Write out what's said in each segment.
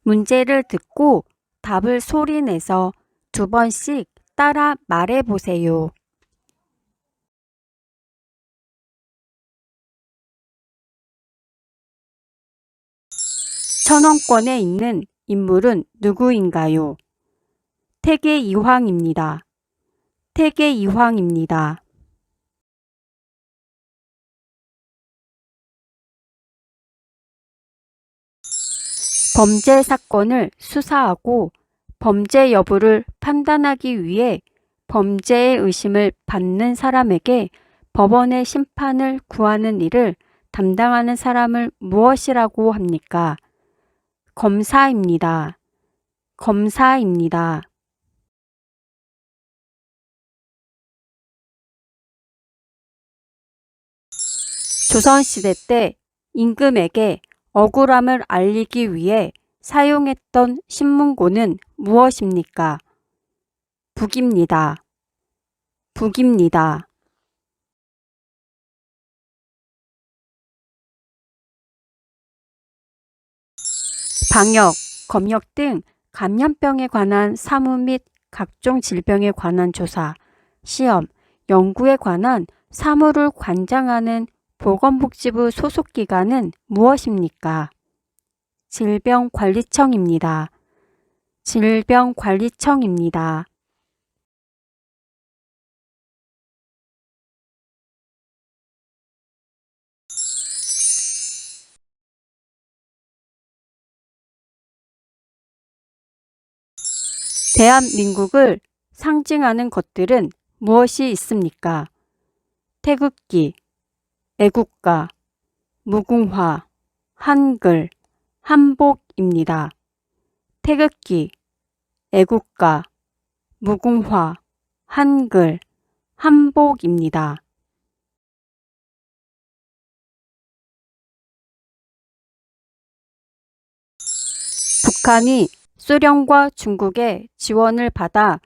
문제를 듣고 답을 소리내서 2번씩 따라 말해보세요. 천원권에 있는 인물은 누구인가요? 태계이황입니다. 태계이황입니다. 범죄 사건을 수사하고 범죄 여부를 판단하기 위해 범죄의 의심을 받는 사람에게 법원의 심판을 구하는 일을 담당하는 사람을 무엇이라고 합니까? 검사입니다. 검사입니다. 조선시대 때 임금에게 억울함을 알리기 위해 사용했던 신문고는 무엇입니까? 북입니다. 북입니다. 방역, 검역 등 감염병에 관한 사무 및 각종 질병에 관한 조사, 시험, 연구에 관한 사무를 관장하는 보건복지부 소속 기관은 무엇입니까? 질병관리청입니다. 질병관리청입니다. 대한민국을 상징하는 것들은 무엇이 있습니까? 태극기, 애국가, 무궁화, 한글, 한복입니다. 태극기, 애국가, 무궁화, 한글, 한복입니다. 북한이 소련과 중국의 지원을 받아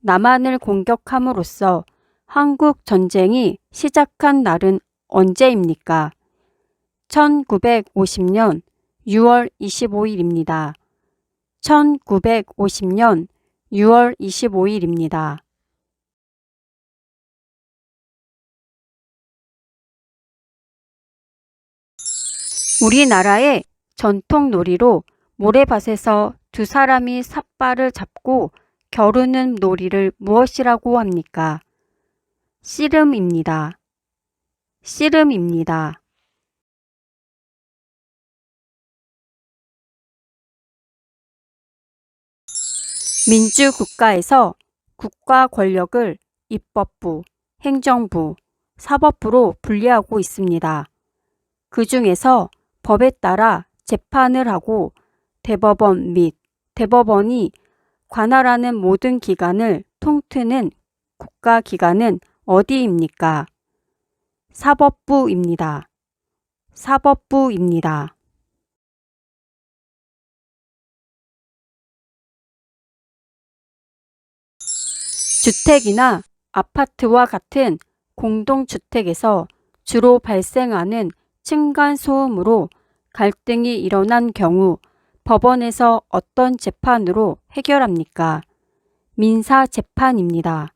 남한을 공격함으로써 한국 전쟁이 시작한 날은 언제입니까? 1950년 6월 25일입니다. 1950년 6월 25일입니다. 우리나라의 전통 놀이로 모래밭에서 2사람이 삿발을 잡고 겨루는 놀이를 무엇이라고 합니까? 씨름입니다. 씨름입니다. 민주국가에서 국가 권력을 입법부, 행정부, 사법부로 분리하고 있습니다. 그 중에서 법에 따라 재판을 하고 대법원 및 대법원이 관할하는 모든 기관을 통트는 국가기관은 어디입니까? 사법부입니다. 사법부입니다. 주택이나 아파트와 같은 공동주택에서 주로 발생하는 층간소음으로 갈등이 일어난 경우 법원에서 어떤 재판으로 해결합니까? 민사재판입니다.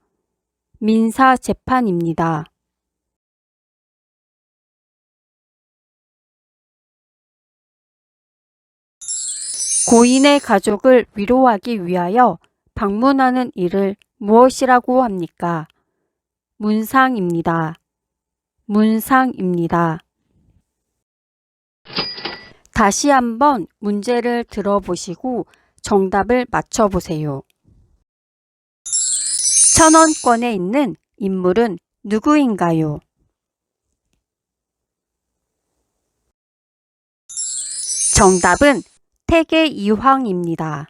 민사재판입니다. 고인의 가족을 위로하기 위하여 방문하는 일을 무엇이라고 합니까? 문상입니다. 문상입니다. 다시 한번 문제를 들어보시고 정답을 맞춰보세요. 천원권에 있는 인물은 누구인가요? 정답은 태계이황입니다.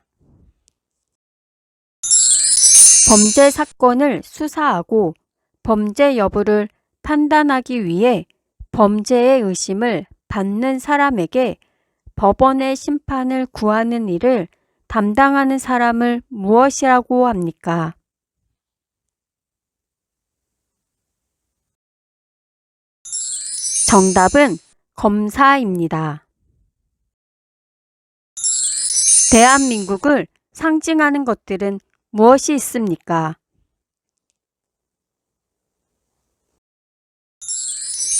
범죄 사건을 수사하고 범죄 여부를 판단하기 위해 범죄의 의심을 받는 사람에게 법원의 심판을 구하는 일을 담당하는 사람을 무엇이라고 합니까? 정답은 검사입니다. 대한민국을 상징하는 것들은 무엇이 있습니까?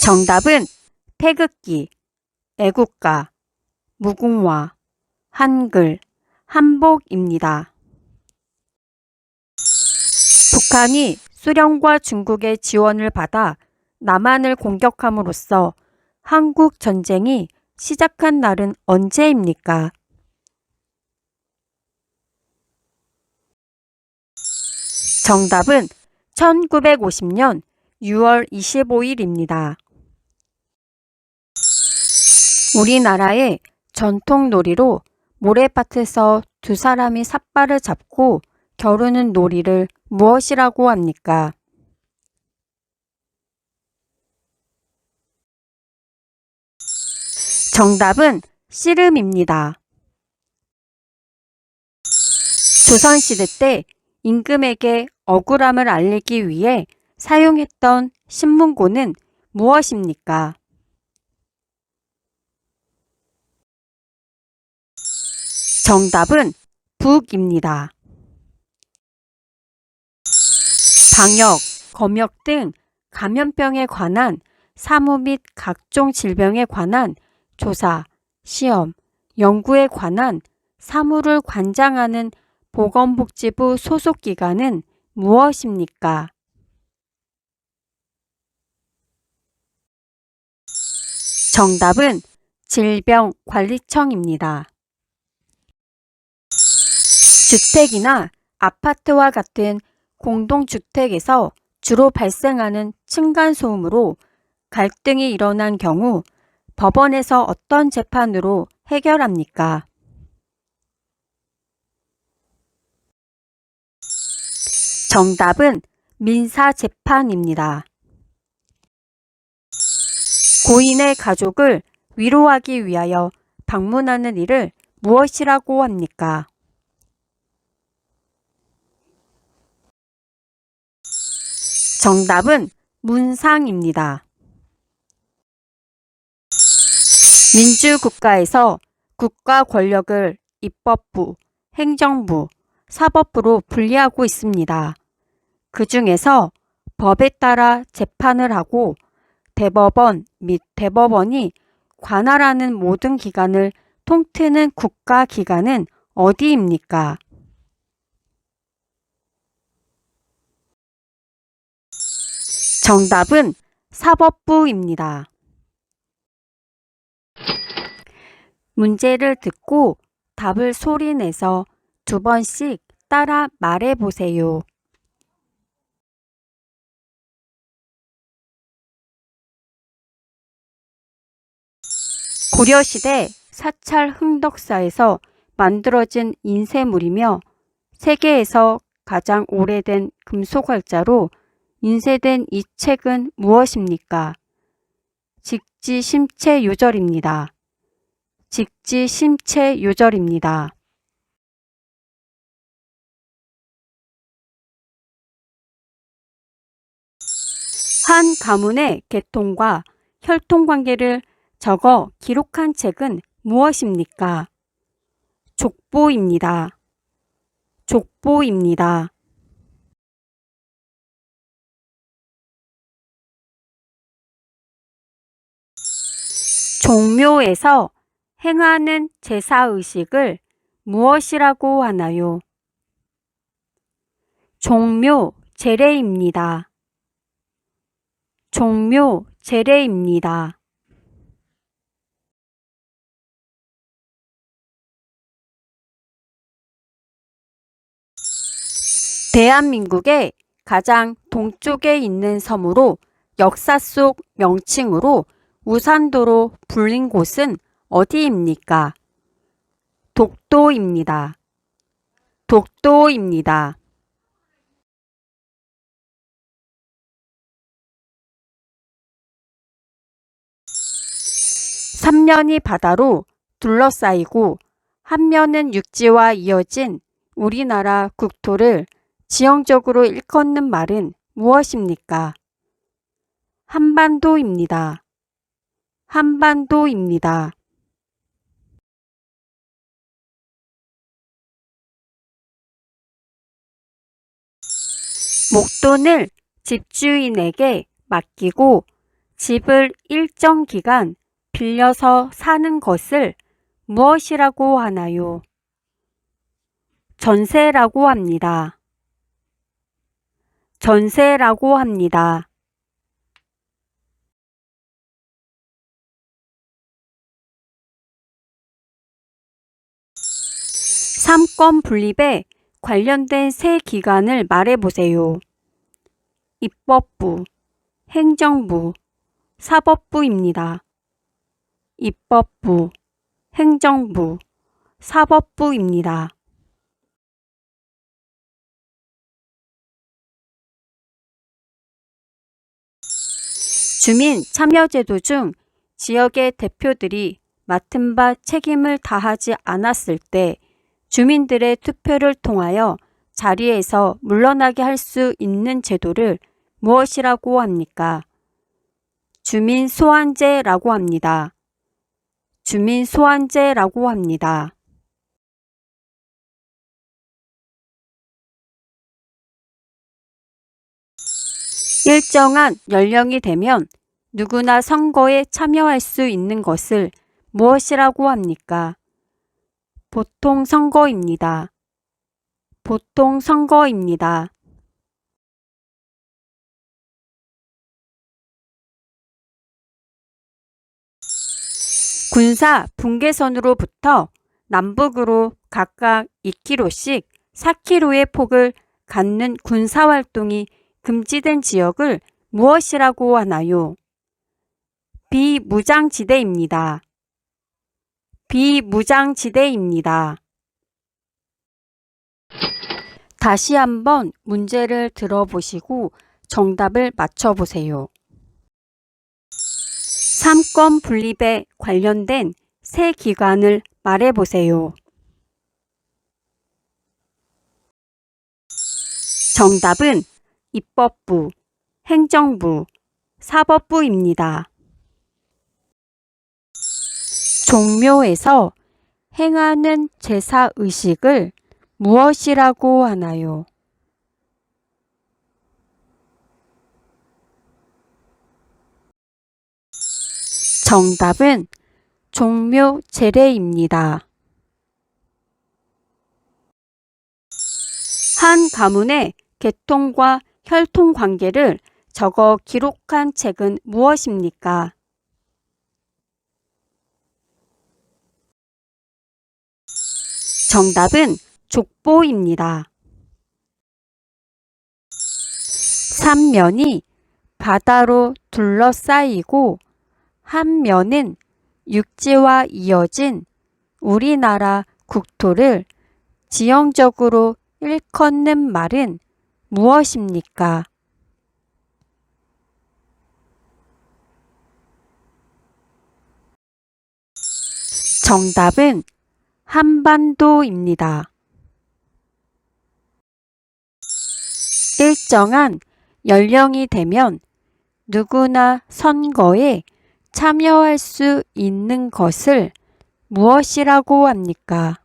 정답은 태극기, 애국가, 무궁화, 한글, 한복입니다. 북한이 소련과 중국의 지원을 받아 남한을 공격함으로써 한국 전쟁이 시작한 날은 언제입니까? 정답은 1950년 6월 25일입니다. 우리나라의 전통 놀이로 모래밭에서 두 사람이 삿발을 잡고 겨루는 놀이를 무엇이라고 합니까? 정답은 씨름입니다. 조선시대 때 임금에게 억울함을 알리기 위해 사용했던 신문고는 무엇입니까? 정답은 북입니다. 방역, 검역 등 감염병에 관한 사무 및 각종 질병에 관한 조사, 시험, 연구에 관한 사무를 관장하는 보건복지부 소속 기관은 무엇입니까? 정답은 질병관리청입니다. 주택이나 아파트와 같은 공동주택에서 주로 발생하는 층간소음으로 갈등이 일어난 경우 법원에서 어떤 재판으로 해결합니까? 정답은 민사재판입니다. 고인의 가족을 위로하기 위하여 방문하는 일을 무엇이라고 합니까? 정답은 문상입니다. 민주국가에서 국가 권력을 입법부, 행정부, 사법부로 분리하고 있습니다. 그 중에서 법에 따라 재판을 하고 대법원 및 대법원이 관할하는 모든 기관을 통트는 국가기관은 어디입니까? 정답은 사법부입니다. 문제를 듣고 답을 소리내서 2번씩 따라 말해보세요. 고려시대 사찰 흥덕사에서 만들어진 인쇄물이며 세계에서 가장 오래된 금속활자로 인쇄된 이 책은 무엇입니까? 직지심체요절입니다. 직지심체요절입니다. 한 가문의 계통과 혈통 관계를 적어 기록한 책은 무엇입니까? 족보입니다. 족보입니다. 종묘에서 행하는 제사의식을 무엇이라고 하나요? 종묘 제례입니다. 종묘 제례입니다. 대한민국의 가장 동쪽에 있는 섬으로 역사 속 명칭으로 우산도로 불린 곳은 어디입니까? 독도입니다. 독도입니다. 3년이 바다로 둘러싸이고 한 면은 육지와 이어진 우리나라 국토를 지형적으로 일컫는 말은 무엇입니까? 한반도입니다. 한반도입니다. 목돈을 집주인에게 맡기고 집을 일정 기간 빌려서 사는 것을 무엇이라고 하나요? 전세라고 합니다. 전세라고 합니다. 삼권 분립에 관련된 세 기관을 말해보세요. 입법부, 행정부, 사법부입니다. 입법부, 행정부, 사법부입니다. 주민 참여제도 중 지역의 대표들이 맡은 바 책임을 다하지 않았을 때 주민들의 투표를 통하여 자리에서 물러나게 할 수 있는 제도를 무엇이라고 합니까? 주민 소환제라고 합니다. 주민 소환제라고 합니다. 일정한 연령이 되면 누구나 선거에 참여할 수 있는 것을 무엇이라고 합니까? 보통 선거입니다. 보통 선거입니다. 군사 분계선으로부터 남북으로 각각 2km씩 4km의 폭을 갖는 군사활동이 금지된 지역을 무엇이라고 하나요? 비무장지대입니다. 비무장지대입니다. 다시 한번 문제를 들어보시고 정답을 맞춰보세요. 삼권 분립에 관련된 세 기관을 말해보세요. 정답은 입법부, 행정부, 사법부입니다. 종묘에서 행하는 제사의식을 무엇이라고 하나요? 정답은 종묘 제례입니다. 한 가문의 계통과 혈통 관계를 적어 기록한 책은 무엇입니까? 정답은 족보입니다. 삼면이 바다로 둘러싸이고 한 면은 육지와 이어진 우리나라 국토를 지형적으로 일컫는 말은 무엇입니까? 정답은 한반도입니다. 일정한 연령이 되면 누구나 선거에 참여할 수 있는 것을 무엇이라고 합니까?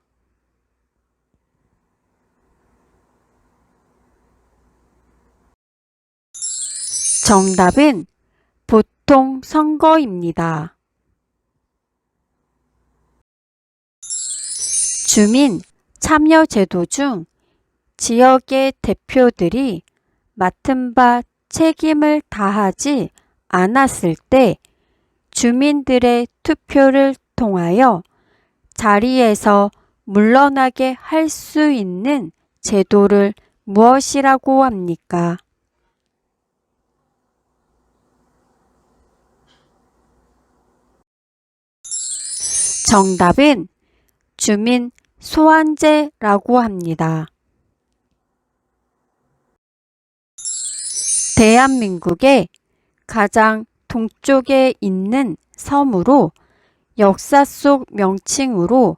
정답은 보통 선거입니다. 주민 참여제도 중 지역의 대표들이 맡은 바 책임을 다하지 않았을 때 주민들의 투표를 통하여 자리에서 물러나게 할 수 있는 제도를 무엇이라고 합니까? 정답은 주민 소환제라고 합니다. 대한민국의 가장 동쪽에 있는 섬으로 역사 속 명칭으로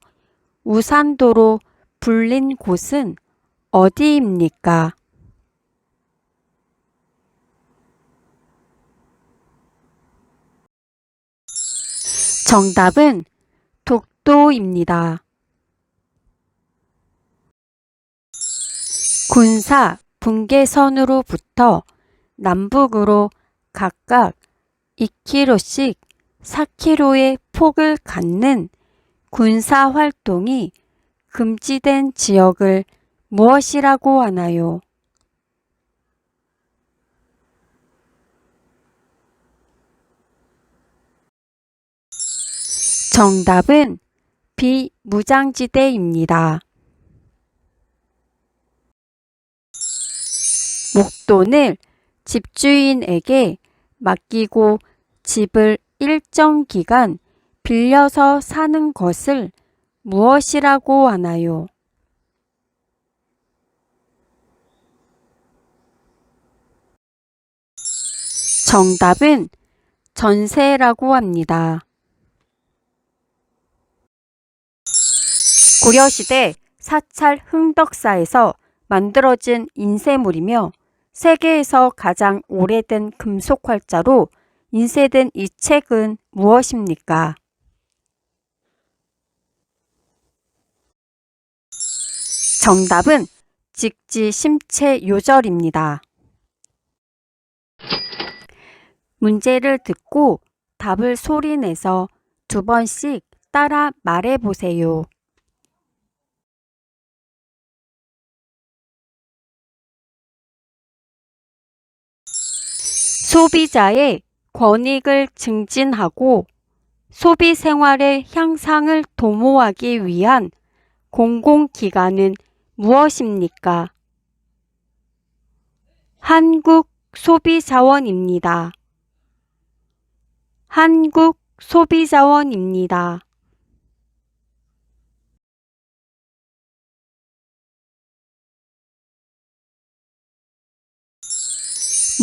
우산도로 불린 곳은 어디입니까? 정답은 독도입니다. 군사 분계선으로부터 남북으로 각각 2km씩 4km의 폭을 갖는 군사 활동이 금지된 지역을 무엇이라고 하나요? 정답은 비무장지대입니다. 목돈을 집주인에게 맡기고 집을 일정 기간 빌려서 사는 것을 무엇이라고 하나요? 정답은 전세라고 합니다. 고려시대 사찰 흥덕사에서 만들어진 인쇄물이며 세계에서 가장 오래된 금속 활자로 인쇄된 이 책은 무엇입니까? 정답은 직지심체요절입니다. 문제를 듣고 답을 소리내서 2번씩 따라 말해보세요. 소비자의 권익을 증진하고 소비 생활의 향상을 도모하기 위한 공공기관은 무엇입니까? 한국소비자원입니다. 한국소비자원입니다.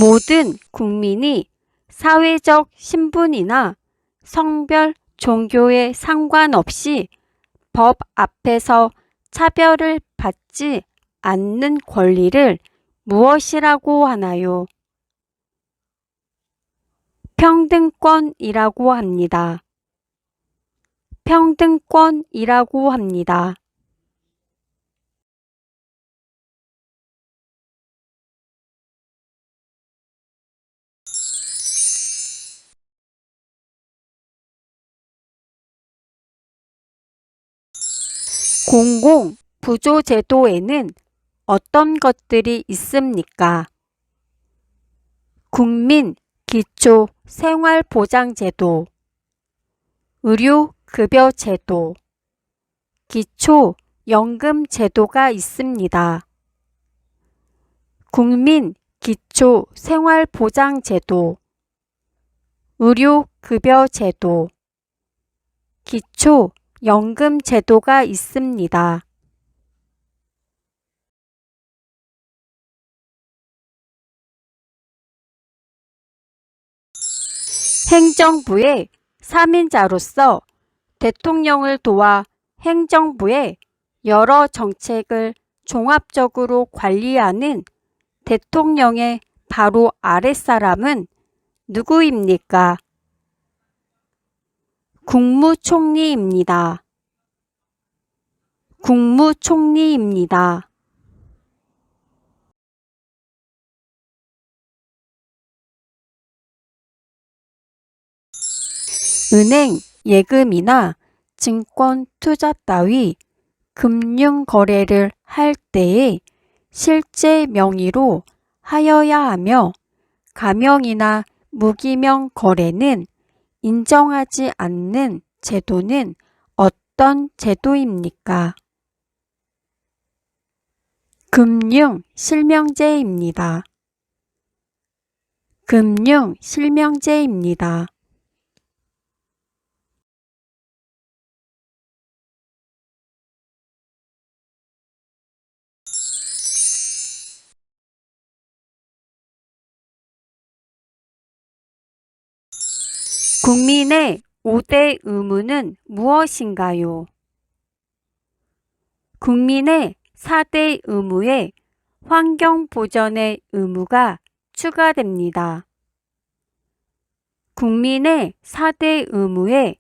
모든 국민이 사회적 신분이나 성별, 종교에 상관없이 법 앞에서 차별을 받지 않는 권리를 무엇이라고 하나요? 평등권이라고 합니다. 평등권이라고 합니다. 공공 부조제도에는 어떤 것들이 있습니까? 국민 기초 생활보장제도, 의료급여제도, 기초연금제도가 있습니다. 국민 기초 생활보장제도, 의료급여제도, 기초연금제도가 있습니다. 행정부의 3인자로서 대통령을 도와 행정부의 여러 정책을 종합적으로 관리하는 대통령의 바로 아랫사람은 누구입니까? 국무총리입니다. 국무총리입니다. 은행 예금이나 증권 투자 따위 금융 거래를 할 때에 실제 명의로 하여야 하며 가명이나 무기명 거래는 인정하지 않는 제도는 어떤 제도입니까? 금융실명제입니다. 금융실명제입니다. 국민의 5대 의무는 무엇인가요? 국민의 4대 의무에 환경 보전의 의무가 추가됩니다. 국민의 4대 의무에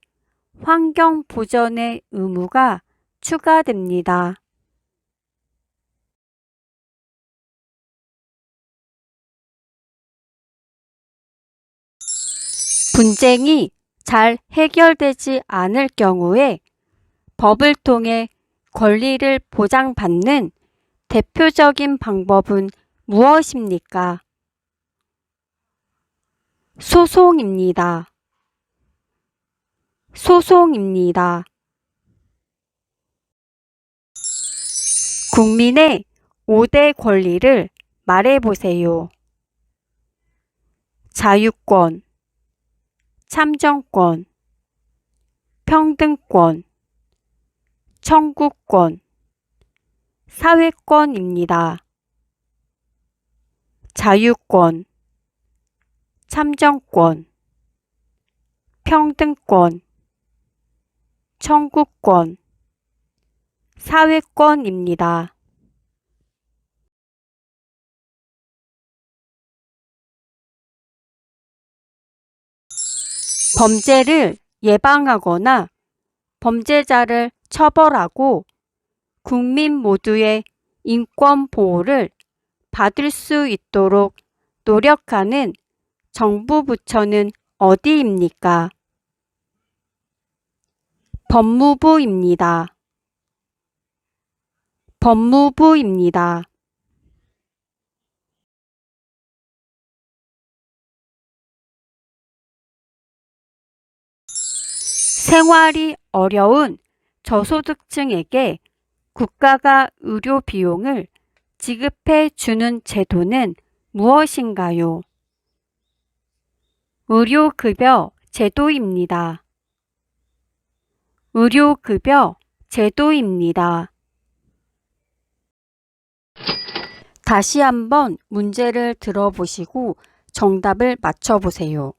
환경 보전의 의무가 추가됩니다. 분쟁이 잘 해결되지 않을 경우에 법을 통해 권리를 보장받는 대표적인 방법은 무엇입니까? 소송입니다. 소송입니다. 국민의 5대 권리를 말해보세요. 자유권, 참정권, 평등권, 청구권, 사회권입니다. 자유권, 참정권, 평등권, 청구권, 사회권입니다. 범죄를 예방하거나 범죄자를 처벌하고 국민 모두의 인권 보호를 받을 수 있도록 노력하는 정부 부처는 어디입니까? 법무부입니다. 법무부입니다. 생활이 어려운 저소득층에게 국가가 의료 비용을 지급해 주는 제도는 무엇인가요? 의료급여 제도입니다. 의료급여 제도입니다. 다시 한번 문제를 들어보시고 정답을 맞춰보세요.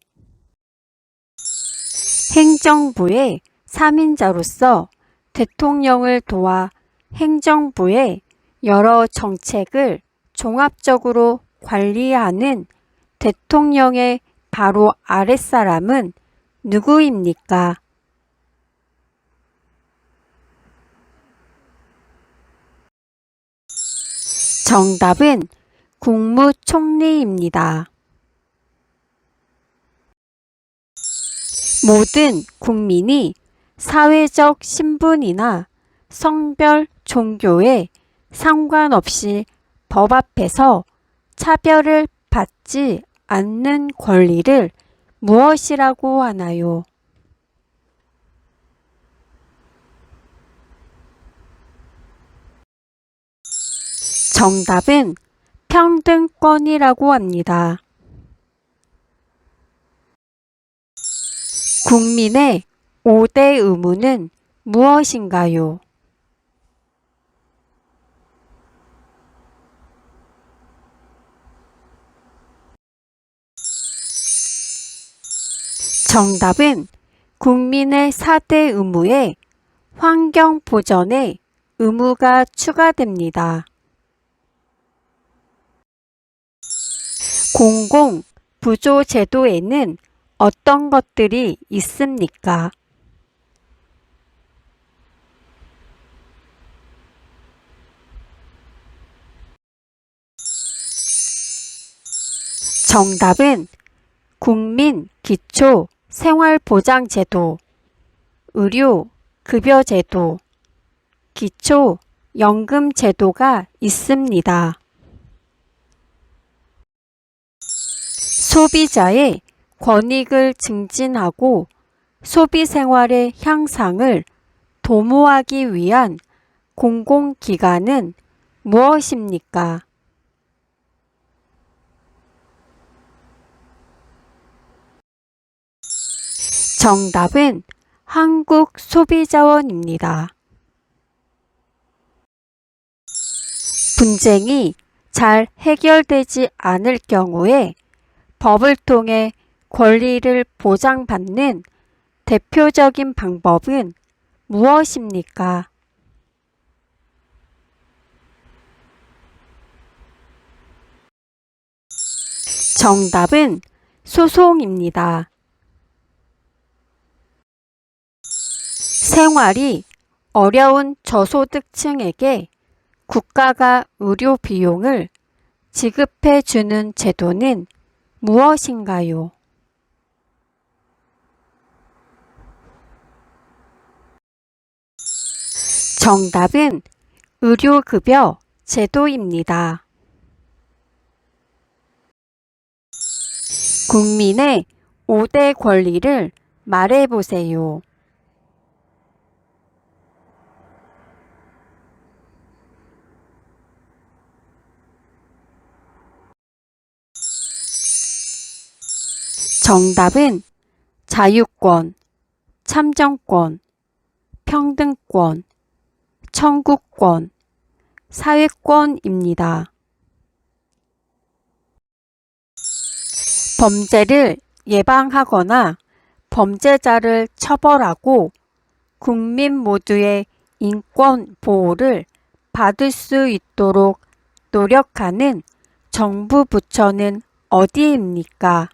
행정부의 3인자로서 대통령을 도와 행정부의 여러 정책을 종합적으로 관리하는 대통령의 바로 아랫사람은 누구입니까? 정답은 국무총리입니다. 모든 국민이 사회적 신분이나 성별, 종교에 상관없이 법 앞에서 차별을 받지 않는 권리를 무엇이라고 하나요? 정답은 평등권이라고 합니다. 국민의 5대 의무는 무엇인가요? 정답은 국민의 4대 의무에 환경 보전의 의무가 추가됩니다. 공공 부조 제도에는 어떤 것들이 있습니까? 정답은 국민 기초 생활보장제도, 의료 급여제도, 기초 연금제도가 있습니다. 소비자의 권익을 증진하고 소비생활의 향상을 도모하기 위한 공공기관은 무엇입니까? 정답은 한국소비자원입니다. 분쟁이 잘 해결되지 않을 경우에 법을 통해 권리를 보장받는 대표적인 방법은 무엇입니까? 정답은 소송입니다. 생활이 어려운 저소득층에게 국가가 의료 비용을 지급해 주는 제도는 무엇인가요? 정답은 의료급여 제도입니다. 국민의 5대 권리를 말해보세요. 정답은 자유권, 참정권, 평등권, 청구권, 사회권입니다. 범죄를 예방하거나 범죄자를 처벌하고 국민 모두의 인권 보호를 받을 수 있도록 노력하는 정부 부처는 어디입니까?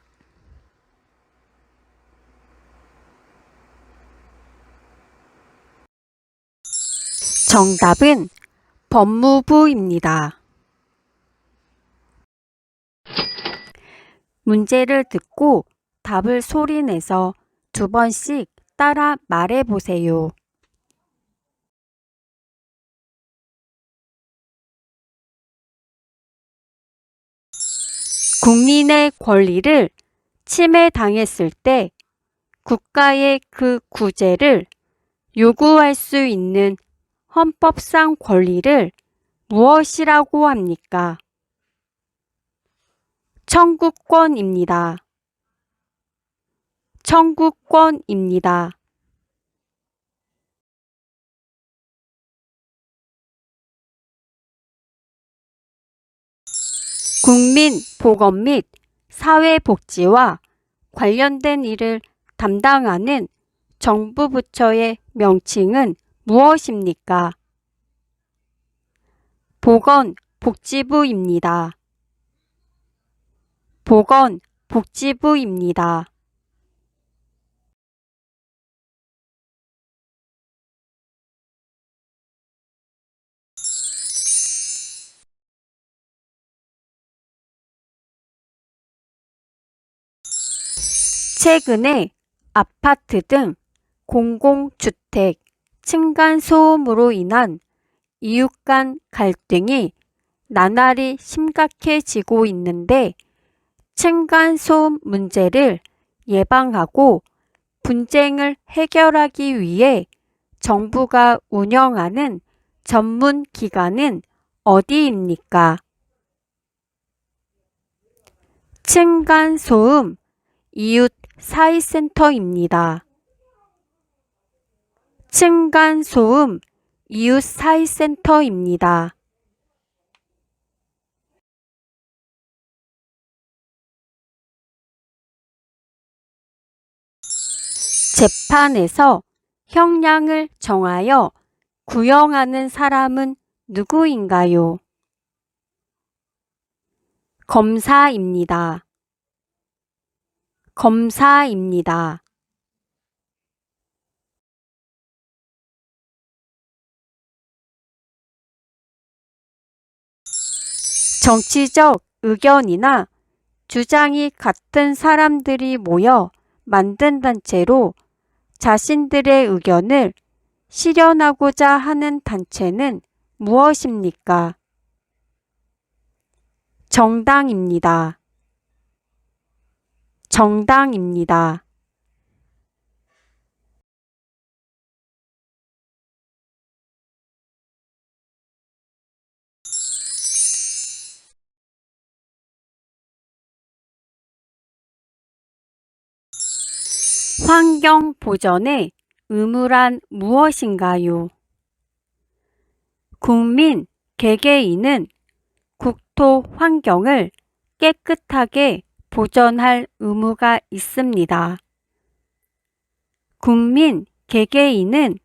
정답은 법무부입니다. 문제를 듣고 답을 소리내서 2번씩 따라 말해보세요. 국민의 권리를 침해당했을 때 국가의 그 구제를 요구할 수 있는 헌법상 권리를 무엇이라고 합니까? 청구권입니다. 청구권입니다. 국민보건 및 사회복지와 관련된 일을 담당하는 정부 부처의 명칭은 무엇입니까? 보건복지부입니다. 보건복지부입니다. 최근에 아파트 등 공공주택 층간소음으로 인한 이웃 간 갈등이 나날이 심각해지고 있는데 층간소음 문제를 예방하고 분쟁을 해결하기 위해 정부가 운영하는 전문 기관은 어디입니까? 층간소음 이웃 사이센터입니다. 층간소음 이웃 사이센터입니다. 재판에서 형량을 정하여 구형하는 사람은 누구인가요? 검사입니다. 검사입니다. 정치적 의견이나 주장이 같은 사람들이 모여 만든 단체로 자신들의 의견을 실현하고자 하는 단체는 무엇입니까? 정당입니다. 정당입니다. 환경 보전의 의무란 무엇인가요? 국민 개개인은 국토 환경을 깨끗하게 보전할 의무가 있습니다. 국민, 개개인은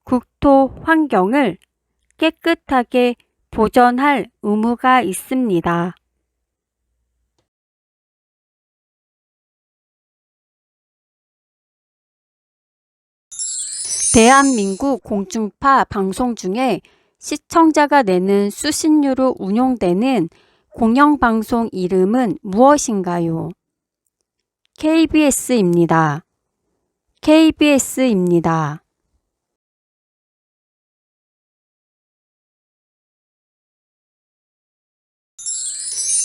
국토 환경을 깨끗하게 보존할 의무가 있습니다. 대한민국 공중파 방송 중에 시청자가 내는 수신료로 운용되는 공영방송 이름은 무엇인가요? KBS입니다. KBS입니다.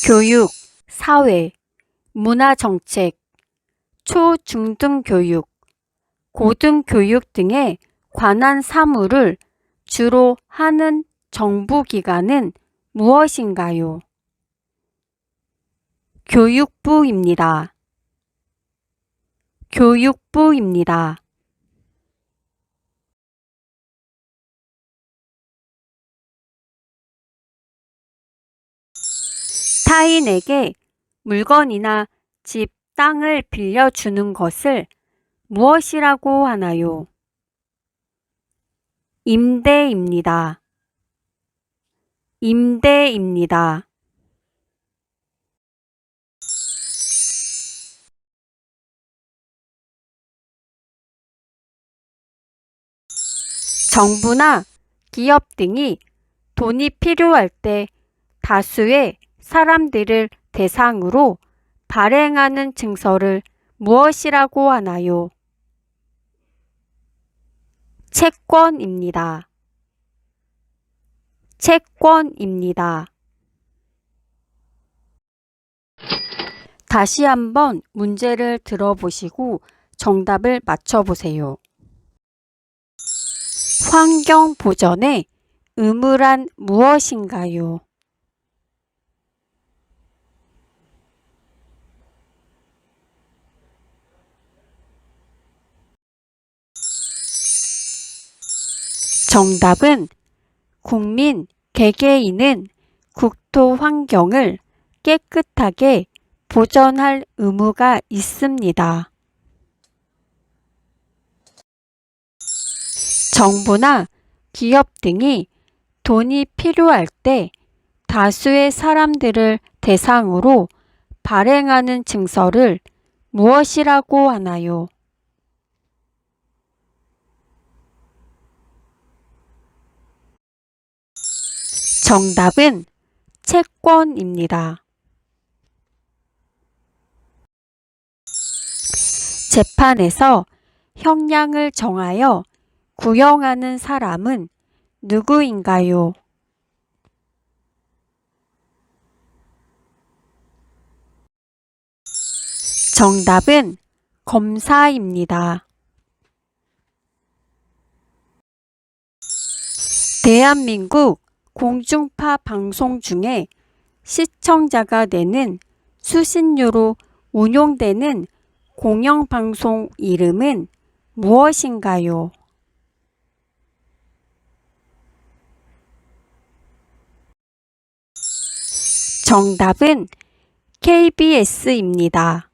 교육, 사회, 문화정책, 초, 중등 교육, 고등교육 등에 관한 사무를 주로 하는 정부기관은 무엇인가요? 교육부입니다. 교육부입니다. 타인에게 물건이나 집, 땅을 빌려주는 것을 무엇이라고 하나요? 임대입니다. 임대입니다. 정부나 기업 등이 돈이 필요할 때 다수의 사람들을 대상으로 발행하는 증서를 무엇이라고 하나요? 채권입니다. 채권입니다. 다시 한번 문제를 들어보시고 정답을 맞춰보세요. 환경 보전의 의무란 무엇인가요? 정답은 국민, 개개인은 국토 환경을 깨끗하게 보존할 의무가 있습니다. 정부나 기업 등이 돈이 필요할 때 다수의 사람들을 대상으로 발행하는 증서를 무엇이라고 하나요? 정답은 채권입니다. 재판에서 형량을 정하여 구형하는 사람은 누구인가요? 정답은 검사입니다. 대한민국 공중파 방송 중에 시청자가 내는 수신료로 운용되는 공영방송 이름은 무엇인가요? 정답은 KBS입니다.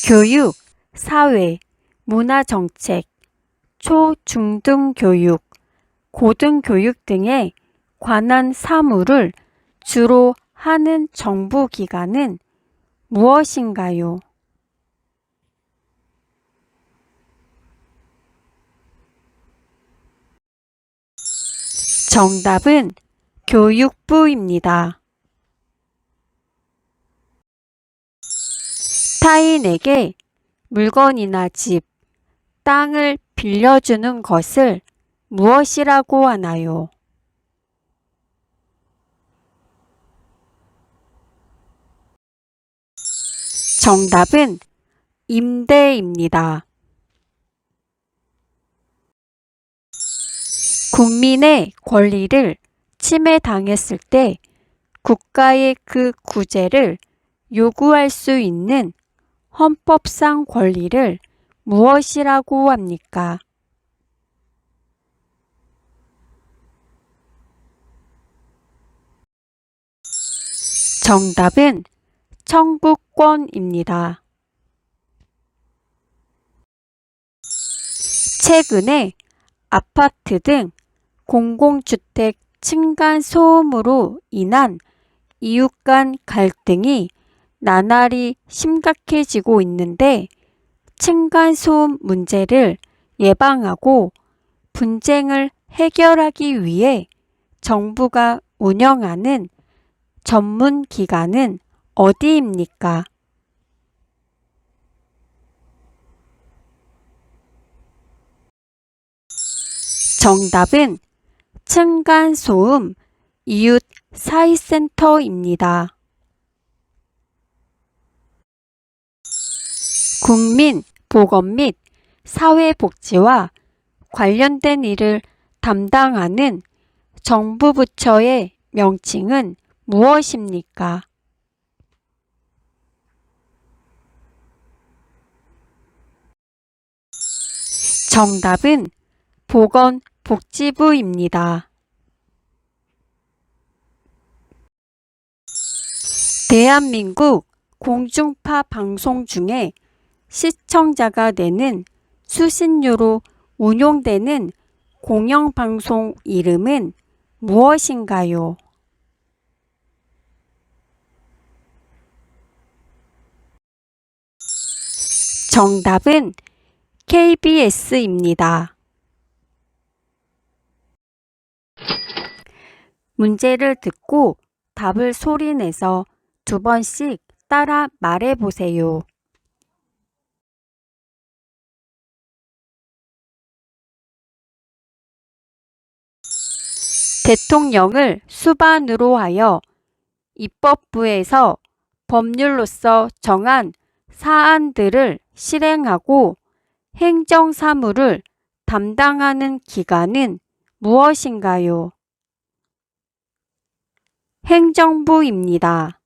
교육, 사회, 문화정책, 초, 중등 교육, 고등교육 등에 관한 사무를 주로 하는 정부기관은 무엇인가요? 정답은 교육부입니다. 타인에게 물건이나 집, 땅을 빌려주는 것을 무엇이라고 하나요? 정답은 임대입니다. 국민의 권리를 침해당했을 때 국가의 그 구제를 요구할 수 있는 헌법상 권리를 무엇이라고 합니까? 정답은 청구권입니다. 최근에 아파트 등 공공주택 층간소음으로 인한 이웃 간 갈등이 나날이 심각해지고 있는데 층간소음 문제를 예방하고 분쟁을 해결하기 위해 정부가 운영하는 전문 기관은 어디입니까? 정답은 층간소음 이웃 사이센터입니다. 국민보건 및 사회복지와 관련된 일을 담당하는 정부 부처의 명칭은 무엇입니까? 정답은 보건복지부입니다. 대한민국 공중파 방송 중에 시청자가 내는 수신료로 운용되는 공영방송 이름은 무엇인가요? 정답은 KBS입니다. 문제를 듣고 답을 소리내서 2번씩 따라 말해보세요. 대통령을 수반으로 하여 입법부에서 법률로서 정한 사안들을 실행하고 행정사무를 담당하는 기관은 무엇인가요? 행정부입니다.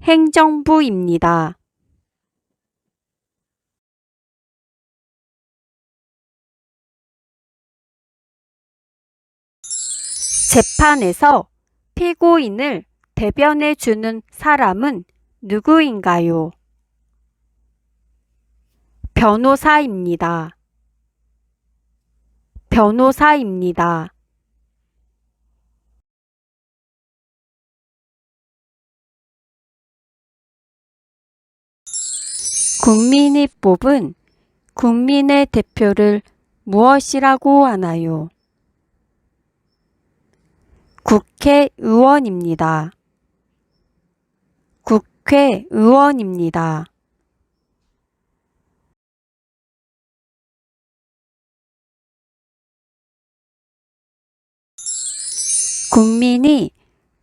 행정부입니다. 재판에서 피고인을 대변해 주는 사람은 누구인가요? 변호사입니다. 변호사입니다. 국민이 뽑은 국민의 대표를 무엇이라고 하나요? 국회의원입니다. 국회의원입니다. 국민이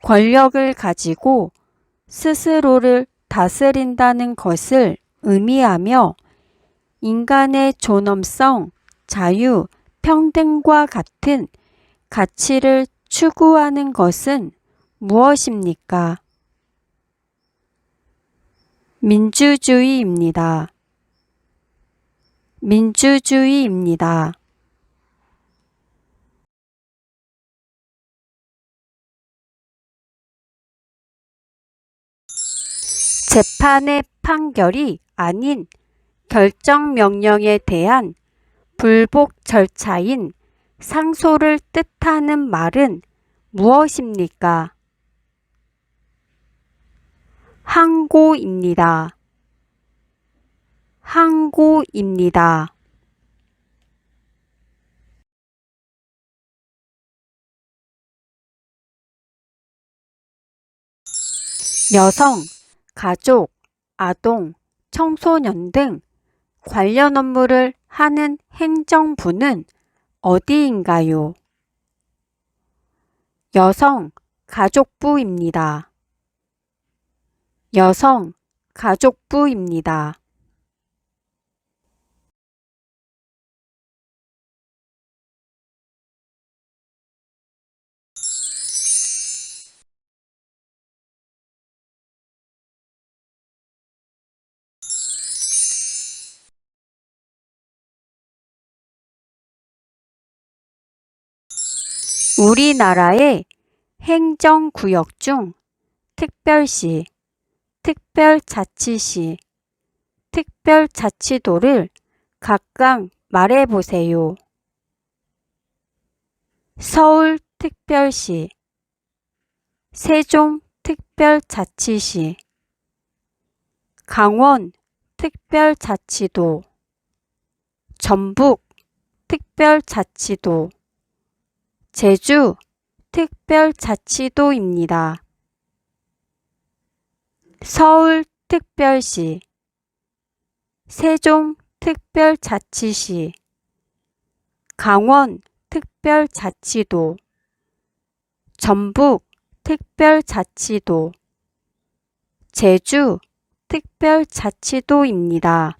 권력을 가지고 스스로를 다스린다는 것을 의미하며 인간의 존엄성, 자유, 평등과 같은 가치를 추구하는 것은 무엇입니까? 민주주의입니다. 민주주의입니다. 재판의 판결이 아닌 결정명령에 대한 불복 절차인 상소를 뜻하는 말은 무엇입니까? 항고입니다. 항고입니다. 여성, 가족, 아동, 청소년 등 관련 업무를 하는 행정부는 어디인가요? 여성, 가족부입니다. 여성, 가족부입니다. 우리나라의 행정구역 중 특별시, 특별자치시, 특별자치도를 각각 말해보세요. 서울특별시, 세종특별자치시, 강원특별자치도, 전북특별자치도, 제주특별자치도입니다. 서울특별시, 세종특별자치시, 강원특별자치도, 전북특별자치도, 제주특별자치도입니다.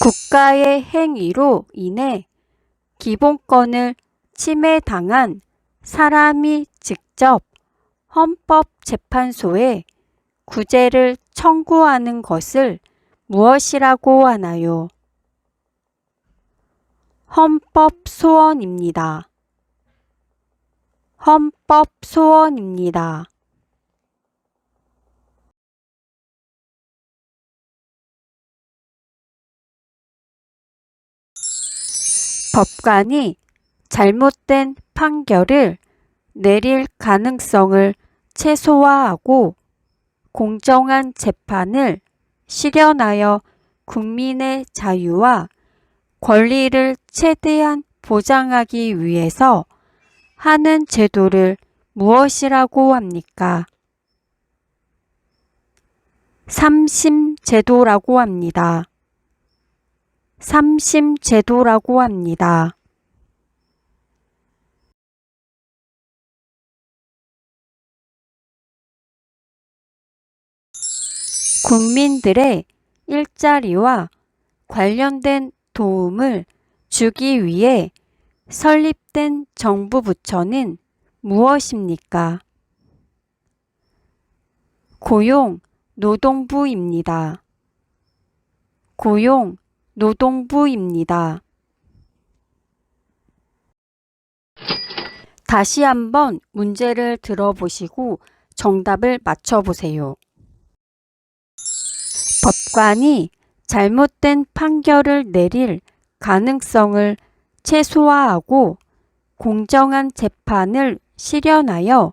국가의 행위로 인해 기본권을 침해당한 사람이 직접 헌법재판소에 구제를 청구하는 것을 무엇이라고 하나요? 헌법소원입니다. 헌법소원입니다. 법관이 잘못된 판결을 내릴 가능성을 최소화하고 공정한 재판을 실현하여 국민의 자유와 권리를 최대한 보장하기 위해서 하는 제도를 무엇이라고 합니까? 삼심제도라고 합니다. 삼심제도라고 합니다. 국민들의 일자리와 관련된 도움을 주기 위해 설립된 정부 부처는 무엇입니까? 고용노동부입니다. 고용노동부입니다. 다시 한번 문제를 들어보시고 정답을 맞춰보세요. 법관이 잘못된 판결을 내릴 가능성을 최소화하고 공정한 재판을 실현하여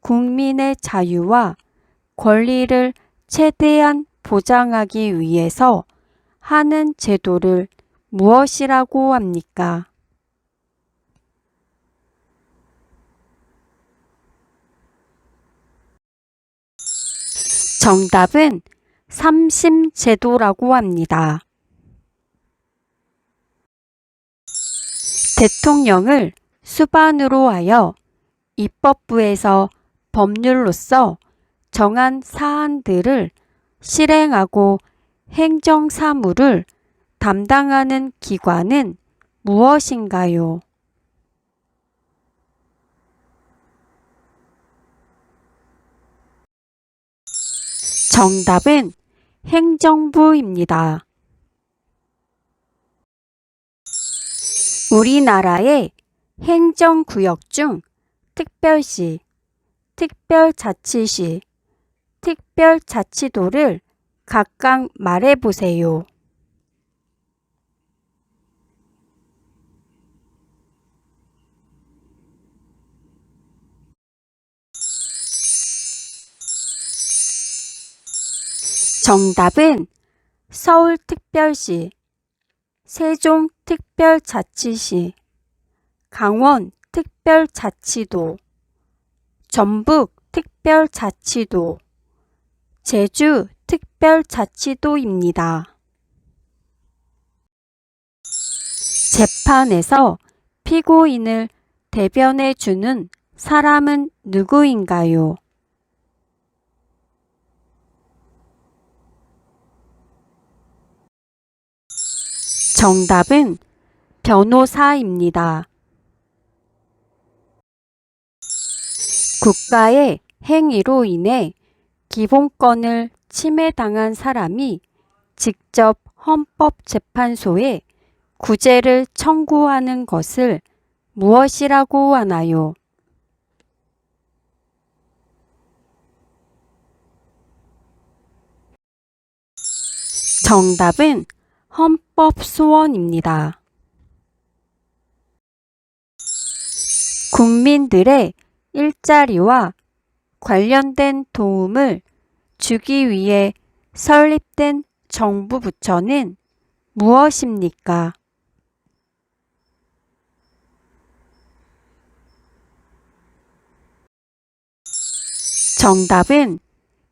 국민의 자유와 권리를 최대한 보장하기 위해서 하는 제도를 무엇이라고 합니까? 정답은 삼심제도라고 합니다. 대통령을 수반으로 하여 입법부에서 법률로서 정한 사안들을 실행하고 행정사무를 담당하는 기관은 무엇인가요? 정답은 행정부입니다. 우리나라의 행정구역 중 특별시, 특별자치시, 특별자치도를 각각 말해보세요. 정답은 서울특별시, 세종특별자치시, 강원특별자치도, 전북특별자치도, 제주특별자치도입니다. 재판에서 피고인을 대변해 주는 사람은 누구인가요? 정답은 변호사입니다. 국가의 행위로 인해 기본권을 침해당한 사람이 직접 헌법재판소에 구제를 청구하는 것을 무엇이라고 하나요? 정답은 헌법소원입니다. 국민들의 일자리와 관련된 도움을 주기 위해 설립된 정부 부처는 무엇입니까? 정답은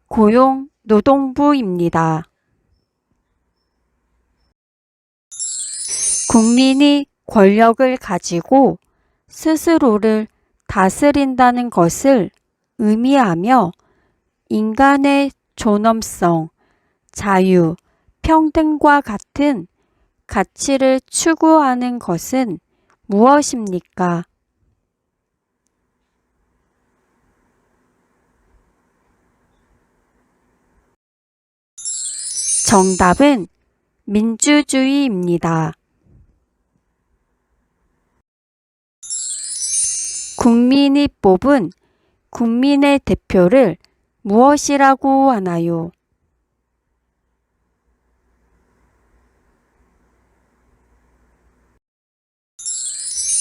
고용노동부입니다. 국민이 권력을 가지고 스스로를 다스린다는 것을 의미하며 인간의 존엄성, 자유, 평등과 같은 가치를 추구하는 것은 무엇입니까? 정답은 민주주의입니다. 국민이 뽑은 국민의 대표를 무엇이라고 하나요?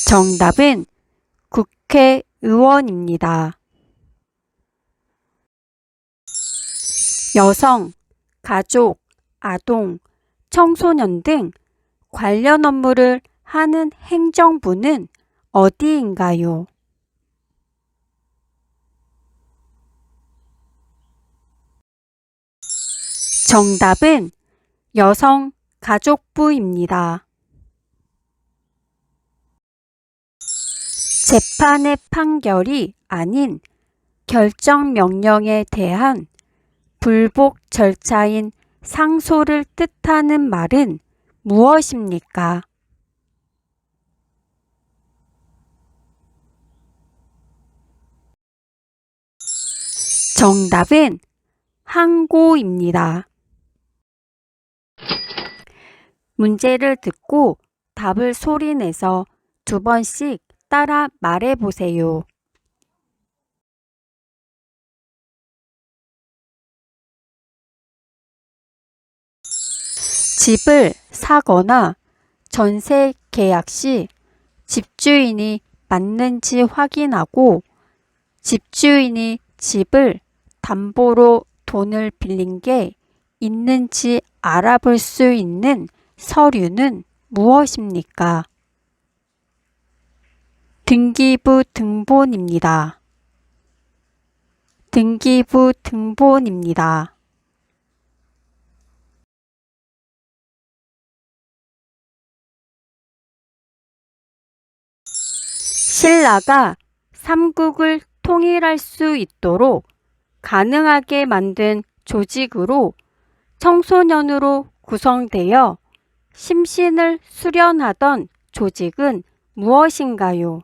정답은 국회의원입니다. 여성, 가족, 아동, 청소년 등 관련 업무를 하는 행정부는 어디인가요? 정답은 여성가족부입니다. 재판의 판결이 아닌 결정명령에 대한 불복 절차인 상소를 뜻하는 말은 무엇입니까? 정답은 항고입니다. 문제를 듣고 답을 소리내서 2번씩 따라 말해보세요. 집을 사거나 전세 계약 시 집주인이 맞는지 확인하고 집주인이 집을 담보로 돈을 빌린 게 있는지 알아볼 수 있는 서류는 무엇입니까? 등기부 등본입니다. 등기부 등본입니다. 신라가 삼국을 통일할 수 있도록 가능하게 만든 조직으로 청소년으로 구성되어 심신을 수련하던 조직은 무엇인가요?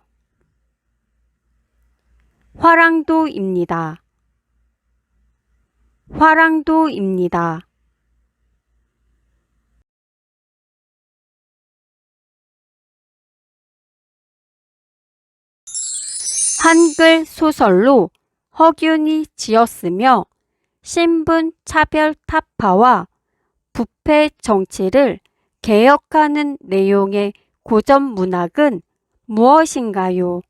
화랑도입니다. 화랑도입니다. 한글 소설로 허균이 지었으며 신분 차별 타파와 부패 정치를 개혁하는 내용의 고전 문학은 무엇인가요?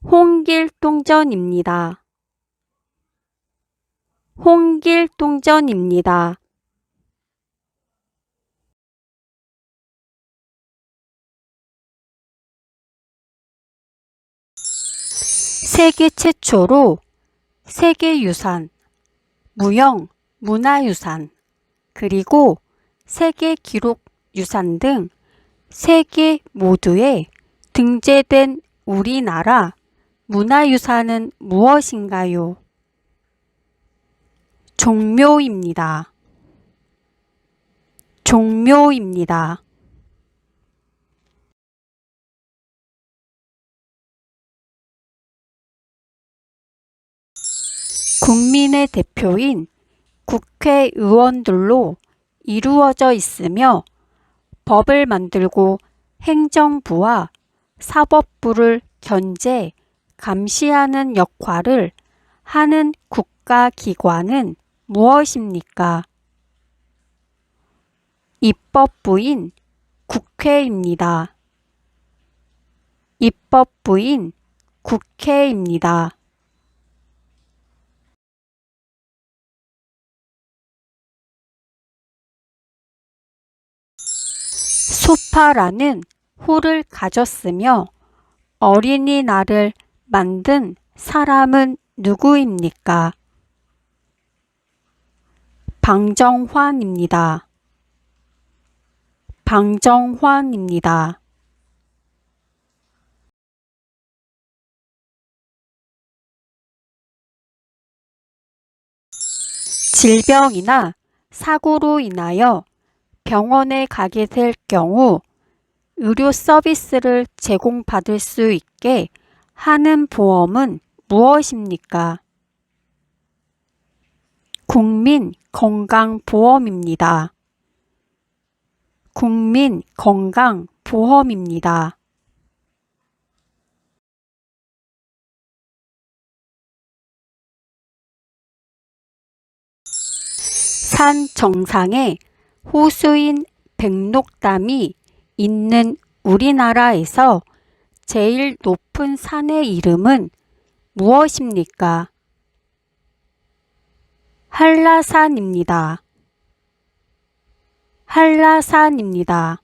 홍길동전입니다. 홍길동전입니다. 세계 최초로 세계유산, 무형, 문화유산, 그리고 세계기록유산 등 세 개 모두에 등재된 우리나라 문화유산은 무엇인가요? 종묘입니다. 종묘입니다. 국민의 대표인 국회의원들로 이루어져 있으며 법을 만들고 행정부와 사법부를 견제, 감시하는 역할을 하는 국가기관은 무엇입니까? 입법부인 국회입니다. 입법부인 국회입니다. 소파라는 호를 가졌으며 어린이날을 만든 사람은 누구입니까? 방정환입니다. 방정환입니다. 질병이나 사고로 인하여 병원에 가게 될 경우 의료 서비스를 제공받을 수 있게 하는 보험은 무엇입니까? 국민건강보험입니다. 국민건강보험입니다. 산 정상에 호수인 백록담이 있는 우리나라에서 제일 높은 산의 이름은 무엇입니까? 한라산입니다. 한라산입니다.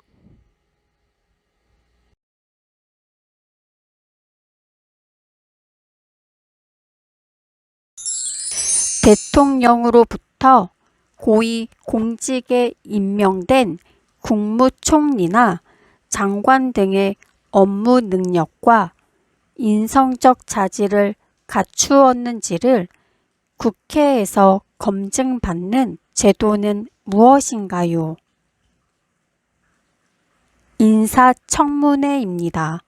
대통령으로부터 고위 공직에 임명된 국무총리나 장관 등의 업무 능력과 인성적 자질을 갖추었는지를 국회에서 검증받는 제도는 무엇인가요? 인사청문회입니다.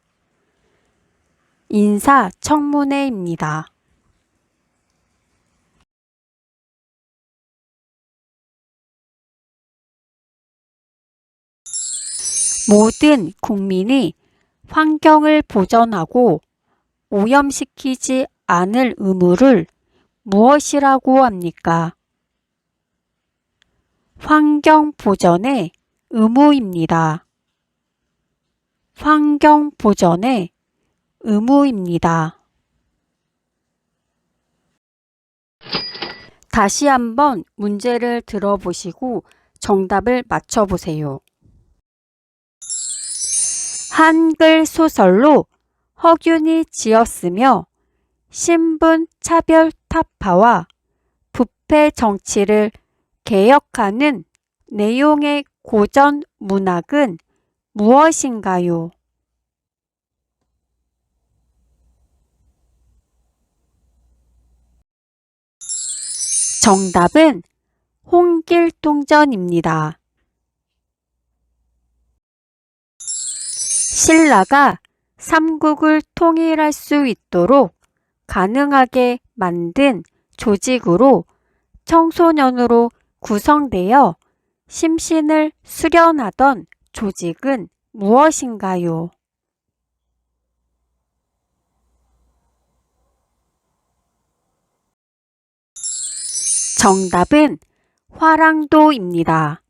인사청문회입니다. 모든 국민이 환경을 보전하고 오염시키지 않을 의무를 무엇이라고 합니까? 환경보전의 의무입니다. 환경보전의 의무입니다. 다시 한번 문제를 들어보시고 정답을 맞춰보세요. 한글 소설로 허균이 지었으며 신분 차별 타파와 부패 정치를 개혁하는 내용의 고전 문학은 무엇인가요? 정답은 홍길동전입니다. 신라가 삼국을 통일할 수 있도록 가능하게 만든 조직으로 청소년으로 구성되어 심신을 수련하던 조직은 무엇인가요? 정답은 화랑도입니다.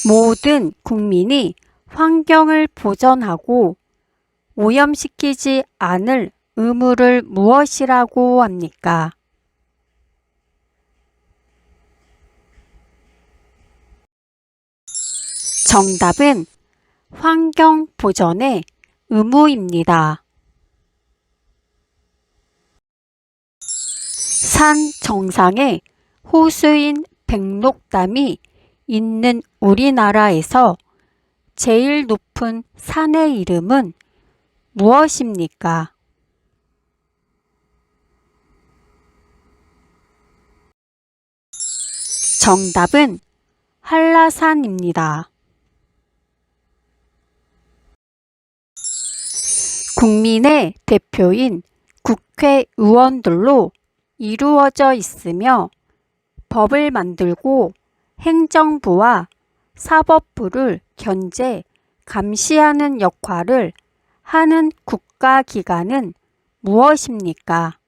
모든 국민이 환경을 보전하고 오염시키지 않을 의무를 무엇이라고 합니까? 정답은 환경 보전의 의무입니다. 산 정상에 호수인 백록담이 있는 우리나라에서 제일 높은 산의 이름은 무엇입니까? 정답은 한라산입니다. 국민의 대표인 국회의원들로 이루어져 있으며 법을 만들고 행정부와 사법부를 견제, 감시하는 역할을 하는 국가기관은 무엇입니까?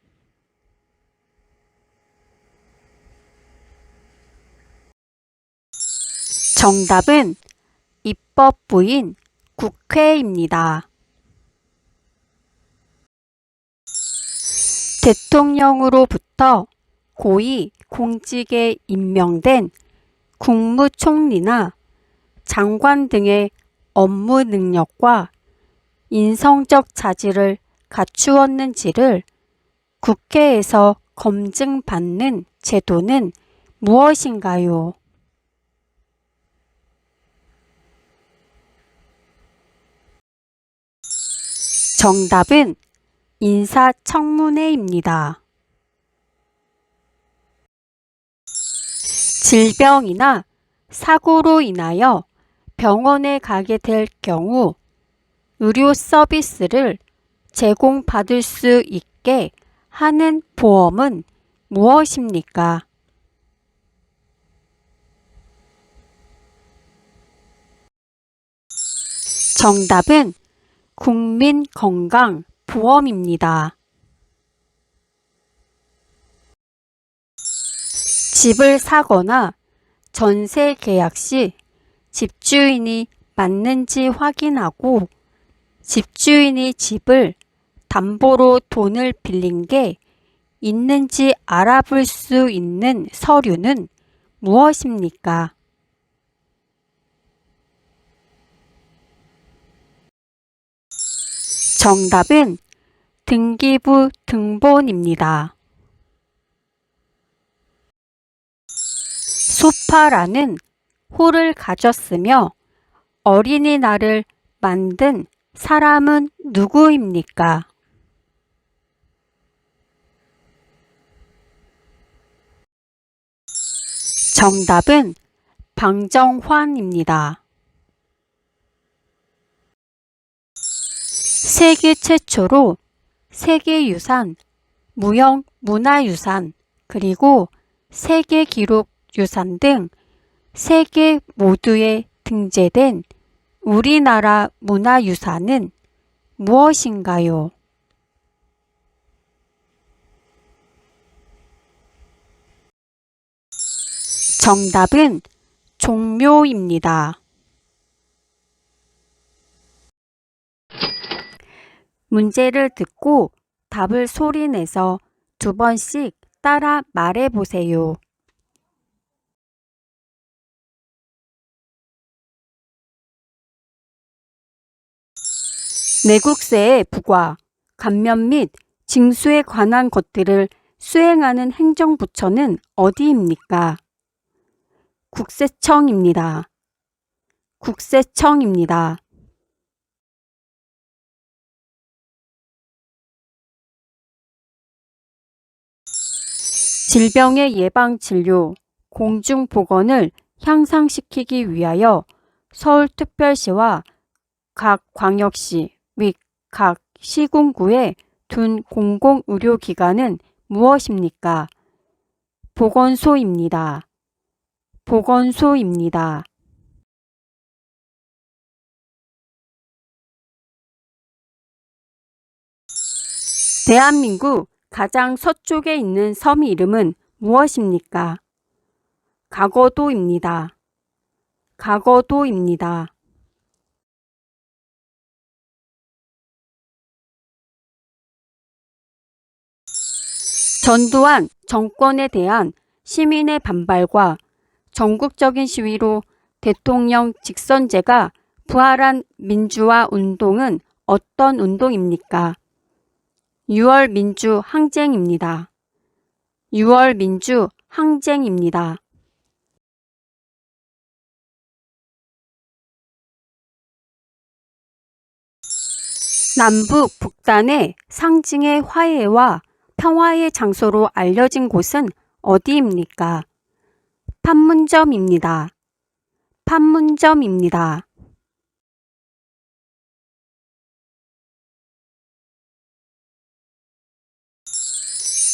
정답은 입법부인 국회입니다. 대통령으로부터 고위 공직에 임명된 국무총리나 장관 등의 업무 능력과 인성적 자질을 갖추었는지를 국회에서 검증받는 제도는 무엇인가요? 정답은 인사청문회입니다. 질병이나 사고로 인하여 병원에 가게 될 경우 의료 서비스를 제공받을 수 있게 하는 보험은 무엇입니까? 정답은 국민건강보험입니다. 집을 사거나 전세 계약 시 집주인이 맞는지 확인하고 집주인이 집을 담보로 돈을 빌린 게 있는지 알아볼 수 있는 서류는 무엇입니까? 정답은 등기부 등본입니다. 소파라는 호를 가졌으며 어린이날을 만든 사람은 누구입니까? 정답은 방정환입니다. 세계 최초로 세계유산, 무형문화유산, 그리고 세계기록유산 등 세 개 모두에 등재된 우리나라 문화유산은 무엇인가요? 정답은 종묘입니다. 문제를 듣고 답을 소리내서 2번씩 따라 말해보세요. 내국세의 부과, 감면 및 징수에 관한 것들을 수행하는 행정부처는 어디입니까? 국세청입니다. 국세청입니다. 질병의 예방 진료, 공중보건을 향상시키기 위하여 서울특별시와 각 광역시 및 각 시군구에 둔 공공의료기관은 무엇입니까? 보건소입니다. 보건소입니다. 대한민국 가장 서쪽에 있는 섬 이름은 무엇입니까? 가거도입니다. 가거도입니다. 전두환 정권에 대한 시민의 반발과 전국적인 시위로 대통령 직선제가 부활한 민주화 운동은 어떤 운동입니까? 6월 민주 항쟁입니다. 6월 민주 항쟁입니다. 남북 북단의 상징의 화해와 평화의 장소로 알려진 곳은 어디입니까? 판문점입니다. 판문점입니다.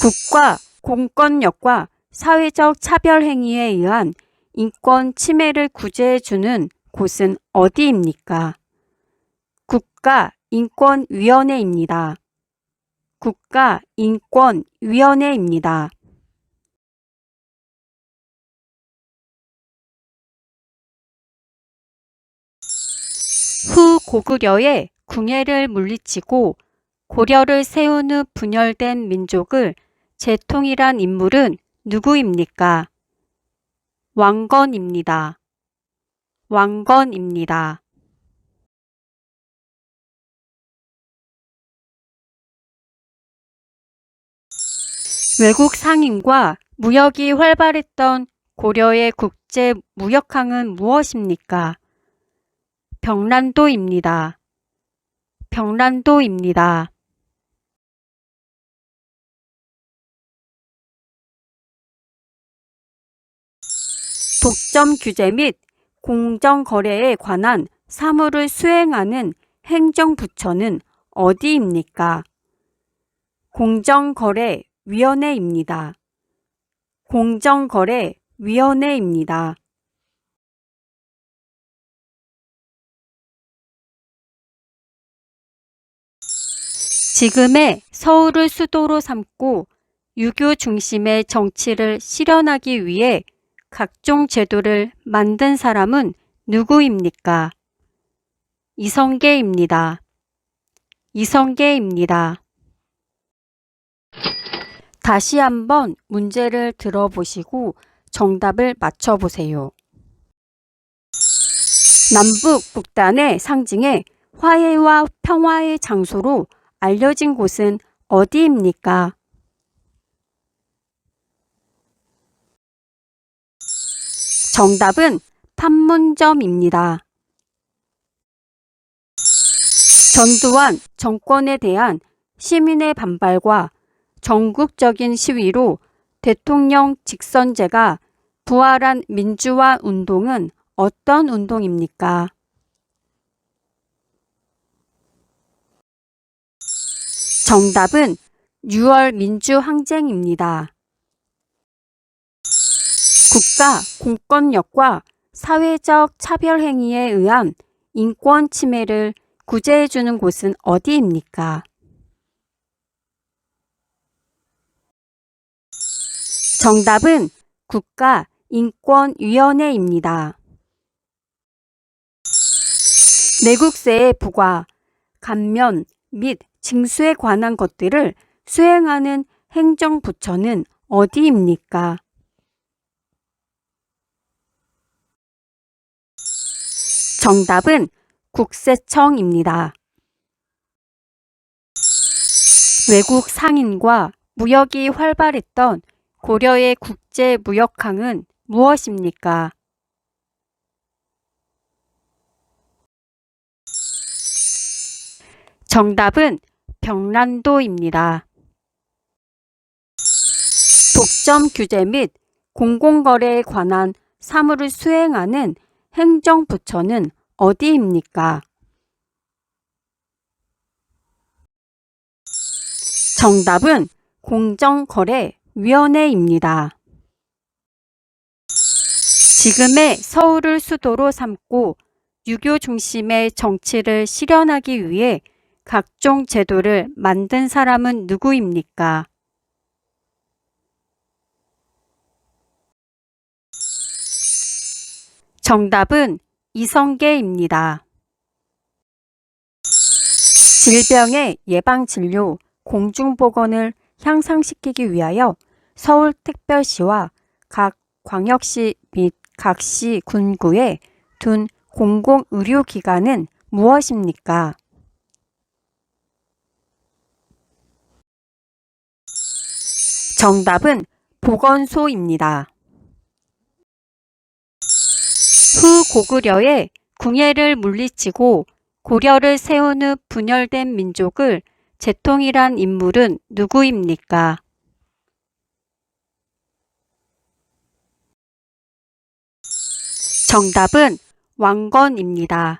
국가 공권력과 사회적 차별 행위에 의한 인권 침해를 구제해주는 곳은 어디입니까? 국가인권위원회입니다. 국가인권위원회입니다. 후 고구려의 궁예를 물리치고 고려를 세운 후 분열된 민족을 재통일한 인물은 누구입니까? 왕건입니다. 왕건입니다. 외국 상인과 무역이 활발했던 고려의 국제 무역항은 무엇입니까? 병란도입니다. 병란도입니다. 독점 규제 및 공정거래에 관한 사무를 수행하는 행정부처는 어디입니까? 공정거래위원회입니다. 공정거래위원회입니다. 지금의 서울을 수도로 삼고 유교 중심의 정치를 실현하기 위해 각종 제도를 만든 사람은 누구입니까? 이성계입니다. 이성계입니다. 다시 한번 문제를 들어보시고 정답을 맞춰보세요. 남북 북단의 상징에 화해와 평화의 장소로 알려진 곳은 어디입니까? 정답은 판문점입니다. 전두환 정권에 대한 시민의 반발과 전국적인 시위로 대통령 직선제가 부활한 민주화 운동은 어떤 운동입니까? 정답은 6월 민주항쟁입니다. 국가 공권력과 사회적 차별 행위에 의한 인권 침해를 구제해주는 곳은 어디입니까? 정답은 국가인권위원회입니다. 내국세의 부과, 감면 및 징수에 관한 것들을 수행하는 행정부처는 어디입니까? 정답은 국세청입니다. 외국 상인과 무역이 활발했던 고려의 국제무역항은 무엇입니까? 정답은 병란도입니다. 독점 규제 및 공공거래에 관한 사무를 수행하는 행정부처는 어디입니까? 정답은 공정거래위원회입니다. 지금의 서울을 수도로 삼고 유교 중심의 정치를 실현하기 위해 각종 제도를 만든 사람은 누구입니까? 정답은 이성계입니다. 질병의 예방진료, 공중보건을 향상시키기 위하여 서울특별시와 각 광역시 및 각 시 군구에 둔 공공의료기관은 무엇입니까? 정답은 보건소입니다. 후 고구려의 궁예를 물리치고 고려를 세운 후 분열된 민족을 재통일한 인물은 누구입니까? 정답은 왕건입니다.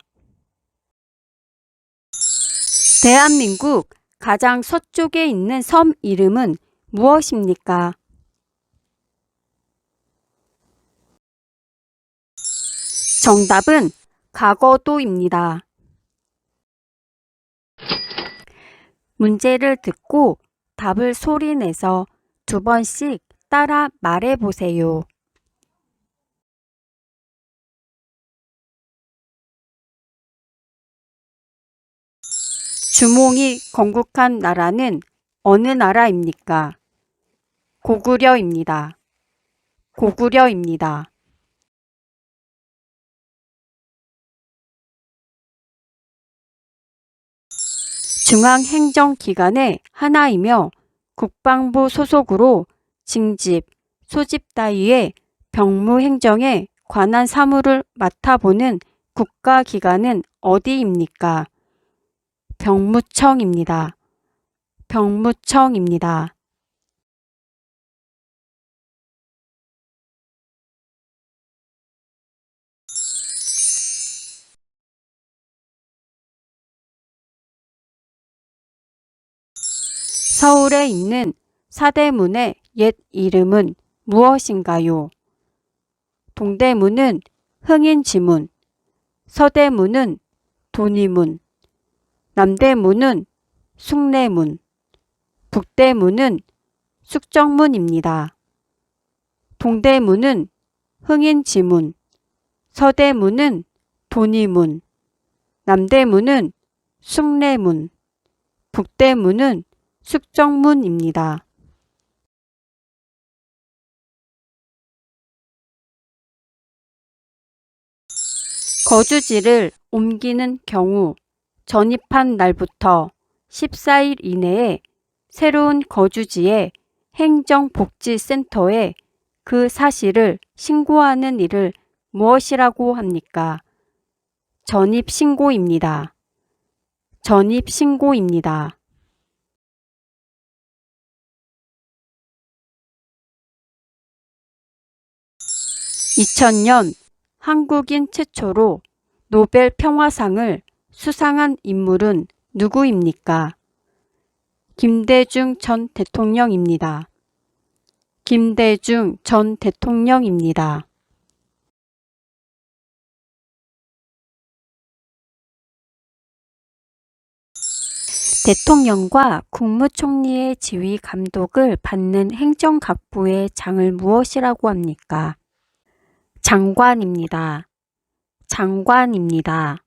대한민국 가장 서쪽에 있는 섬 이름은 무엇입니까? 정답은 가거도입니다. 문제를 듣고 답을 소리내서 2번씩 따라 말해보세요. 주몽이 건국한 나라는 어느 나라입니까? 고구려입니다. 고구려입니다. 중앙행정기관의 하나이며 국방부 소속으로 징집, 소집 따위의 병무행정에 관한 사무를 맡아보는 국가기관은 어디입니까? 병무청입니다. 병무청입니다. 서울에 있는 사대문의 옛 이름은 무엇인가요? 동대문은 흥인지문, 서대문은 돈이문, 남대문은 숭례문, 북대문은 숙정문입니다. 동대문은 흥인지문, 서대문은 돈이문, 남대문은 숭례문, 북대문은 숙정문입니다. 거주지를 옮기는 경우 전입한 날부터 14일 이내에 새로운 거주지의 행정복지센터에 그 사실을 신고하는 일을 무엇이라고 합니까? 전입신고입니다. 전입신고입니다. 2000년 한국인 최초로 노벨 평화상을 수상한 인물은 누구입니까? 김대중 전 대통령입니다. 김대중 전 대통령입니다. 대통령과 국무총리의 지휘 감독을 받는 행정각부의 장을 무엇이라고 합니까? 장관입니다. 장관입니다.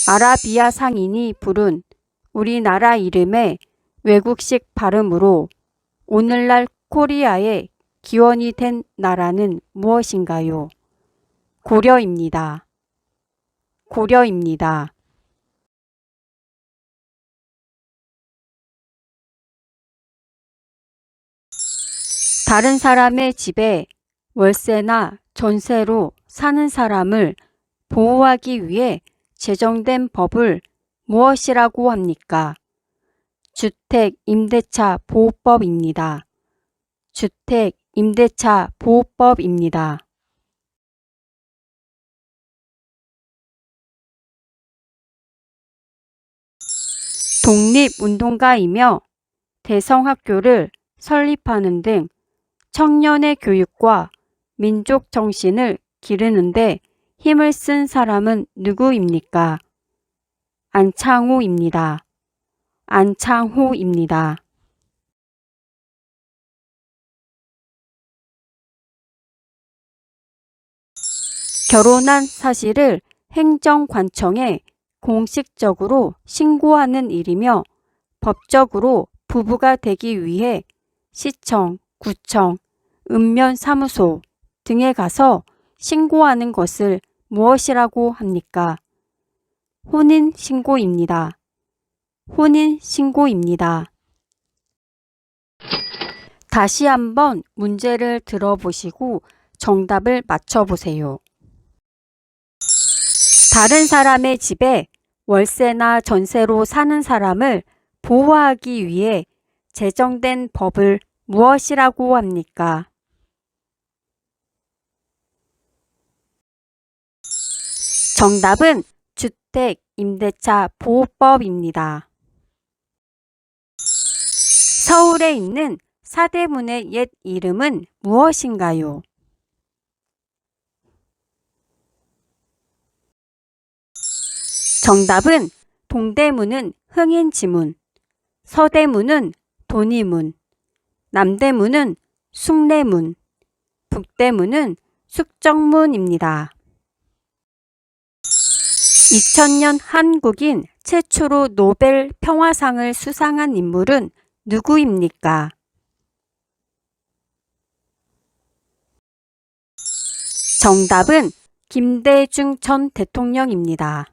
아라비아 상인이 부른 우리나라 이름의 외국식 발음으로 오늘날 코리아의 기원이 된 나라는 무엇인가요? 고려입니다. 고려입니다. 다른 사람의 집에 월세나 전세로 사는 사람을 보호하기 위해 제정된 법을 무엇이라고 합니까? 주택임대차 보호법입니다. 주택임대차 보호법입니다. 독립운동가이며 대성학교를 설립하는 등 청년의 교육과 민족 정신을 기르는데 힘을 쓴 사람은 누구입니까? 안창호입니다. 안창호입니다. 결혼한 사실을 행정관청에 공식적으로 신고하는 일이며 법적으로 부부가 되기 위해 시청, 구청, 읍면사무소 등에 가서 신고하는 것을 무엇이라고 합니까? 혼인신고입니다. 혼인신고입니다. 다시 한번 문제를 들어보시고 정답을 맞춰보세요. 다른 사람의 집에 월세나 전세로 사는 사람을 보호하기 위해 제정된 법을 무엇이라고 합니까? 정답은 주택임대차 보호법입니다. 서울에 있는 사대문의 옛 이름은 무엇인가요? 정답은 동대문은 흥인지문, 서대문은 돈이문, 남대문은 숭례문, 북대문은 숙정문입니다. 2000년 한국인 최초로 노벨 평화상을 수상한 인물은 누구입니까? 정답은 김대중 전 대통령입니다.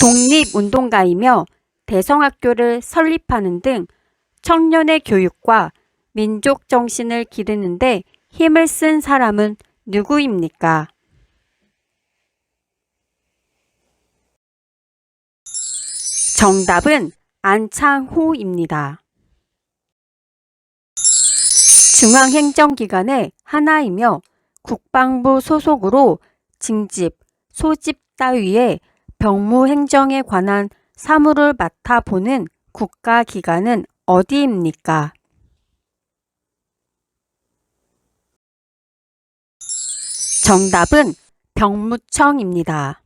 독립운동가이며 대성학교를 설립하는 등 청년의 교육과 민족 정신을 기르는 데 힘을 쓴 사람은 누구입니까? 정답은 안창호입니다. 중앙행정기관의 하나이며 국방부 소속으로 징집, 소집 따위의 병무행정에 관한 사무를 맡아보는 국가기관은 어디입니까? 정답은 병무청입니다.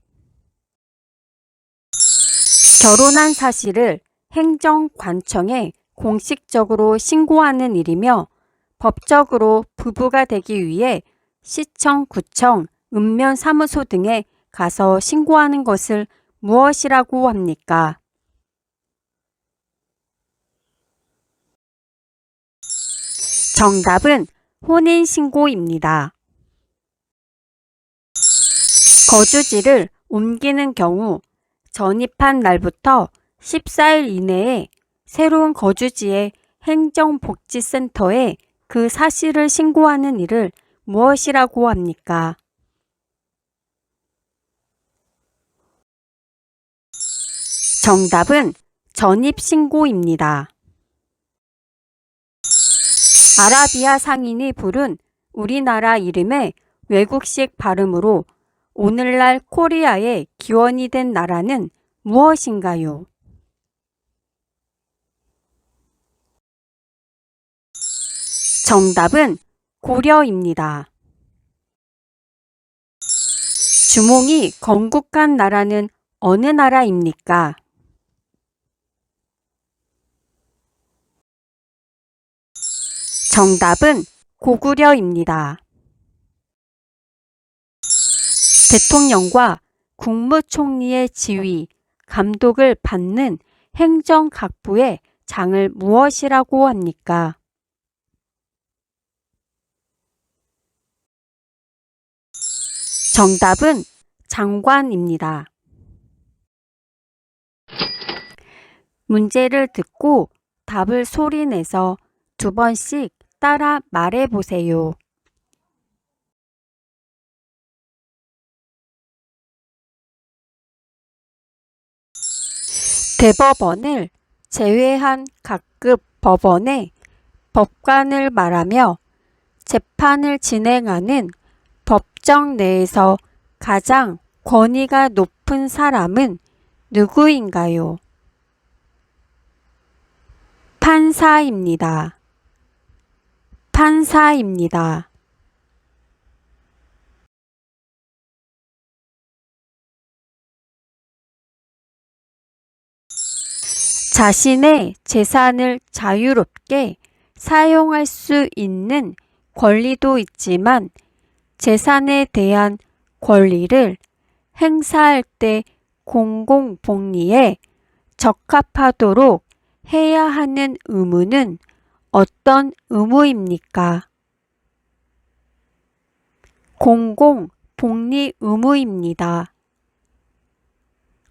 결혼한 사실을 행정관청에 공식적으로 신고하는 일이며 법적으로 부부가 되기 위해 시청, 구청, 읍면사무소 등에 가서 신고하는 것을 무엇이라고 합니까? 정답은 혼인신고입니다. 거주지를 옮기는 경우 전입한 날부터 14일 이내에 새로운 거주지의 행정복지센터에 그 사실을 신고하는 일을 무엇이라고 합니까? 정답은 전입신고입니다. 아라비아 상인이 부른 우리나라 이름의 외국식 발음으로 오늘날 코리아의 기원이 된 나라는 무엇인가요? 정답은 고려입니다. 주몽이 건국한 나라는 어느 나라입니까? 정답은 고구려입니다. 대통령과 국무총리의 지휘, 감독을 받는 행정각부의 장을 무엇이라고 합니까? 정답은 장관입니다. 문제를 듣고 답을 소리내서 2번씩 따라 말해보세요. 대법원을 제외한 각급 법원의 법관을 말하며 재판을 진행하는 법정 내에서 가장 권위가 높은 사람은 누구인가요? 판사입니다. 판사입니다. 자신의 재산을 자유롭게 사용할 수 있는 권리도 있지만 재산에 대한 권리를 행사할 때 공공복리에 적합하도록 해야 하는 의무는 어떤 의무입니까? 공공복리 의무입니다.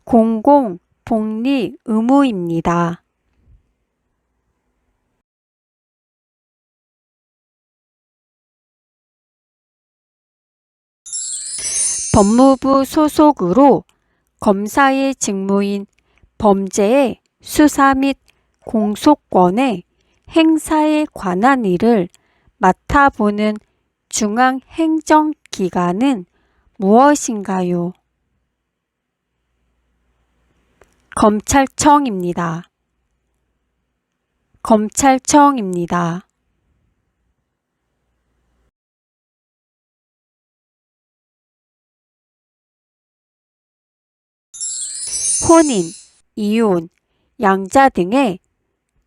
공공복리 의무입니다. 법무부 소속으로 검사의 직무인 범죄의 수사 및 공소권의 행사에 관한 일을 맡아보는 중앙행정기관은 무엇인가요? 검찰청입니다. 검찰청입니다. 혼인, 이혼, 양자 등의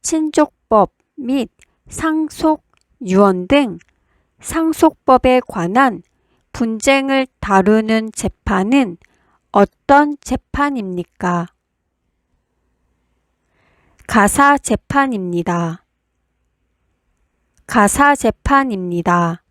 친족법 및 상속, 유언 등 상속법에 관한 분쟁을 다루는 재판은 어떤 재판입니까? 가사재판입니다. 가사재판입니다.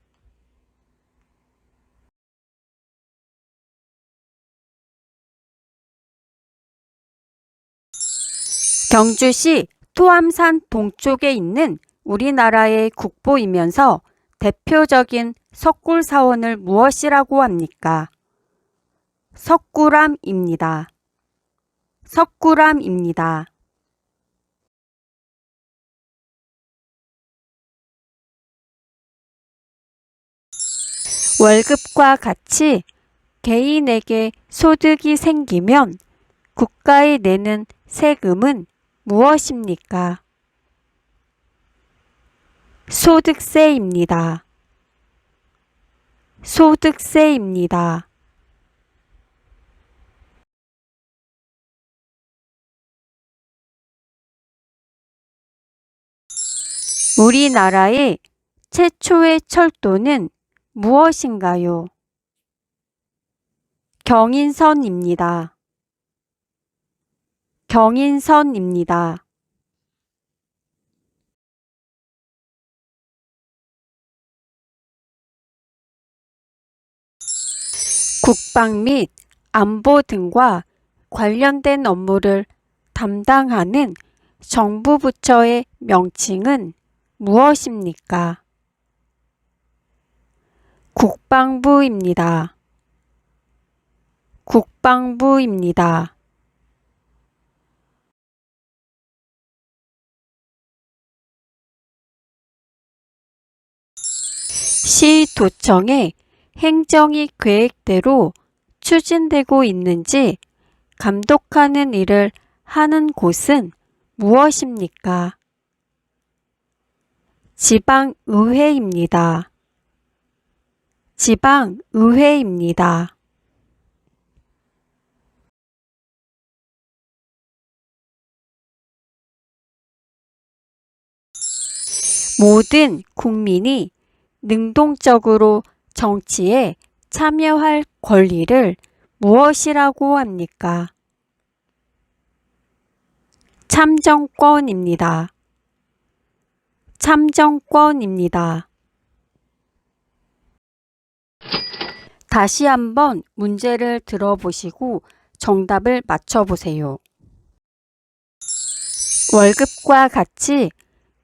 경주시 토암산 동쪽에 있는 우리나라의 국보이면서 대표적인 석굴사원을 무엇이라고 합니까? 석굴암입니다. 석굴암입니다. 월급과 같이 개인에게 소득이 생기면 국가에 내는 세금은 무엇입니까? 소득세입니다. 소득세입니다. 우리나라의 최초의 철도는 무엇인가요? 경인선입니다. 경인선입니다. 국방 및 안보 등과 관련된 업무를 담당하는 정부 부처의 명칭은 무엇입니까? 국방부입니다. 국방부입니다. 시도청의 행정이 계획대로 추진되고 있는지 감독하는 일을 하는 곳은 무엇입니까? 지방의회입니다. 지방의회입니다. 모든 국민이 능동적으로 정치에 참여할 권리를 무엇이라고 합니까? 참정권입니다. 참정권입니다. 다시 한번 문제를 들어보시고 정답을 맞춰보세요. 월급과 같이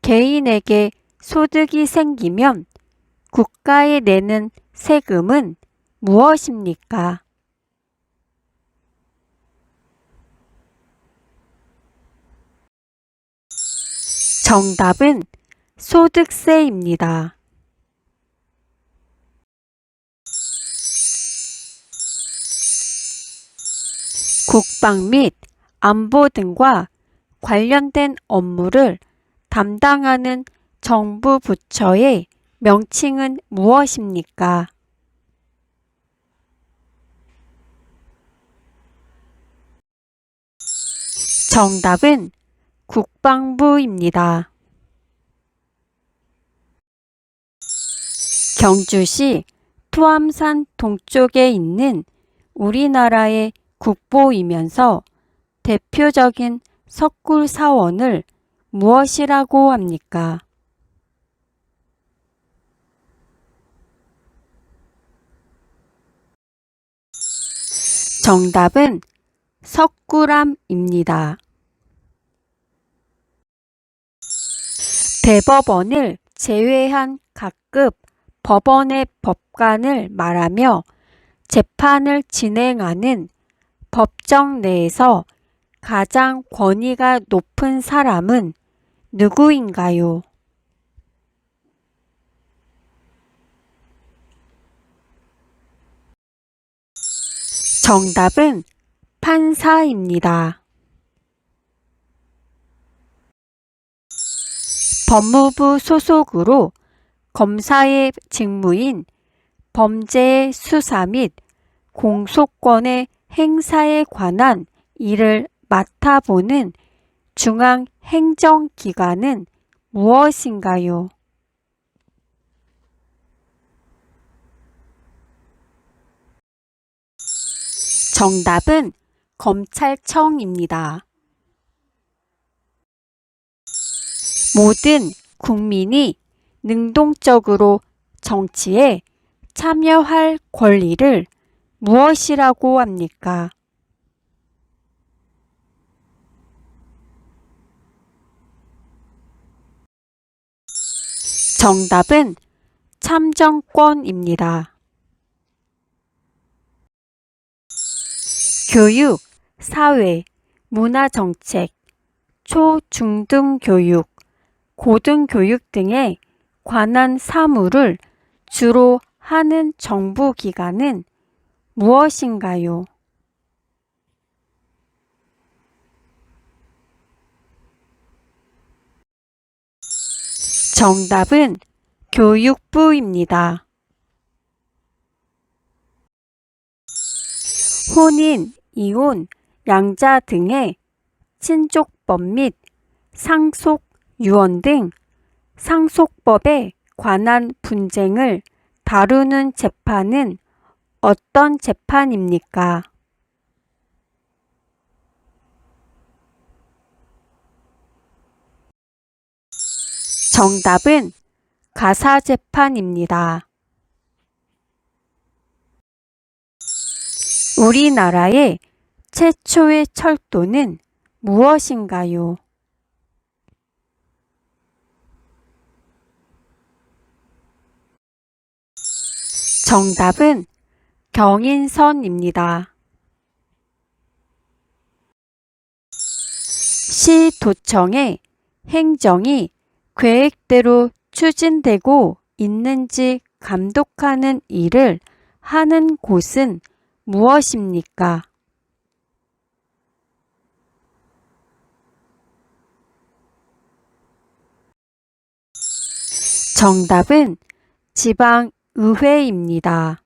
개인에게 소득이 생기면 국가에 내는 세금은 무엇입니까? 정답은 소득세입니다. 국방 및 안보 등과 관련된 업무를 담당하는 정부 부처의 명칭은 무엇입니까? 정답은 국방부입니다. 경주시 토암산 동쪽에 있는 우리나라의 국보이면서 대표적인 석굴사원을 무엇이라고 합니까? 정답은 석굴암입니다. 대법원을 제외한 각급 법원의 법관을 말하며 재판을 진행하는 법정 내에서 가장 권위가 높은 사람은 누구인가요? 정답은 판사입니다. 법무부 소속으로 검사의 직무인 범죄의 수사 및 공소권의 행사에 관한 일을 맡아보는 중앙행정기관은 무엇인가요? 정답은 검찰청입니다. 모든 국민이 능동적으로 정치에 참여할 권리를 무엇이라고 합니까? 정답은 참정권입니다. 교육, 사회, 문화정책, 초, 중등교육, 고등교육 등에 관한 사무를 주로 하는 정부기관은 무엇인가요? 정답은 교육부입니다. 혼인, 이혼, 양자 등의 친족법 및 상속, 유언 등 상속법에 관한 분쟁을 다루는 재판은 어떤 재판입니까? 정답은 가사재판입니다. 우리나라의 최초의 철도는 무엇인가요? 정답은 경인선입니다. 시도청의 행정이 계획대로 추진되고 있는지 감독하는 일을 하는 곳은 무엇입니까? 정답은 지방의회입니다.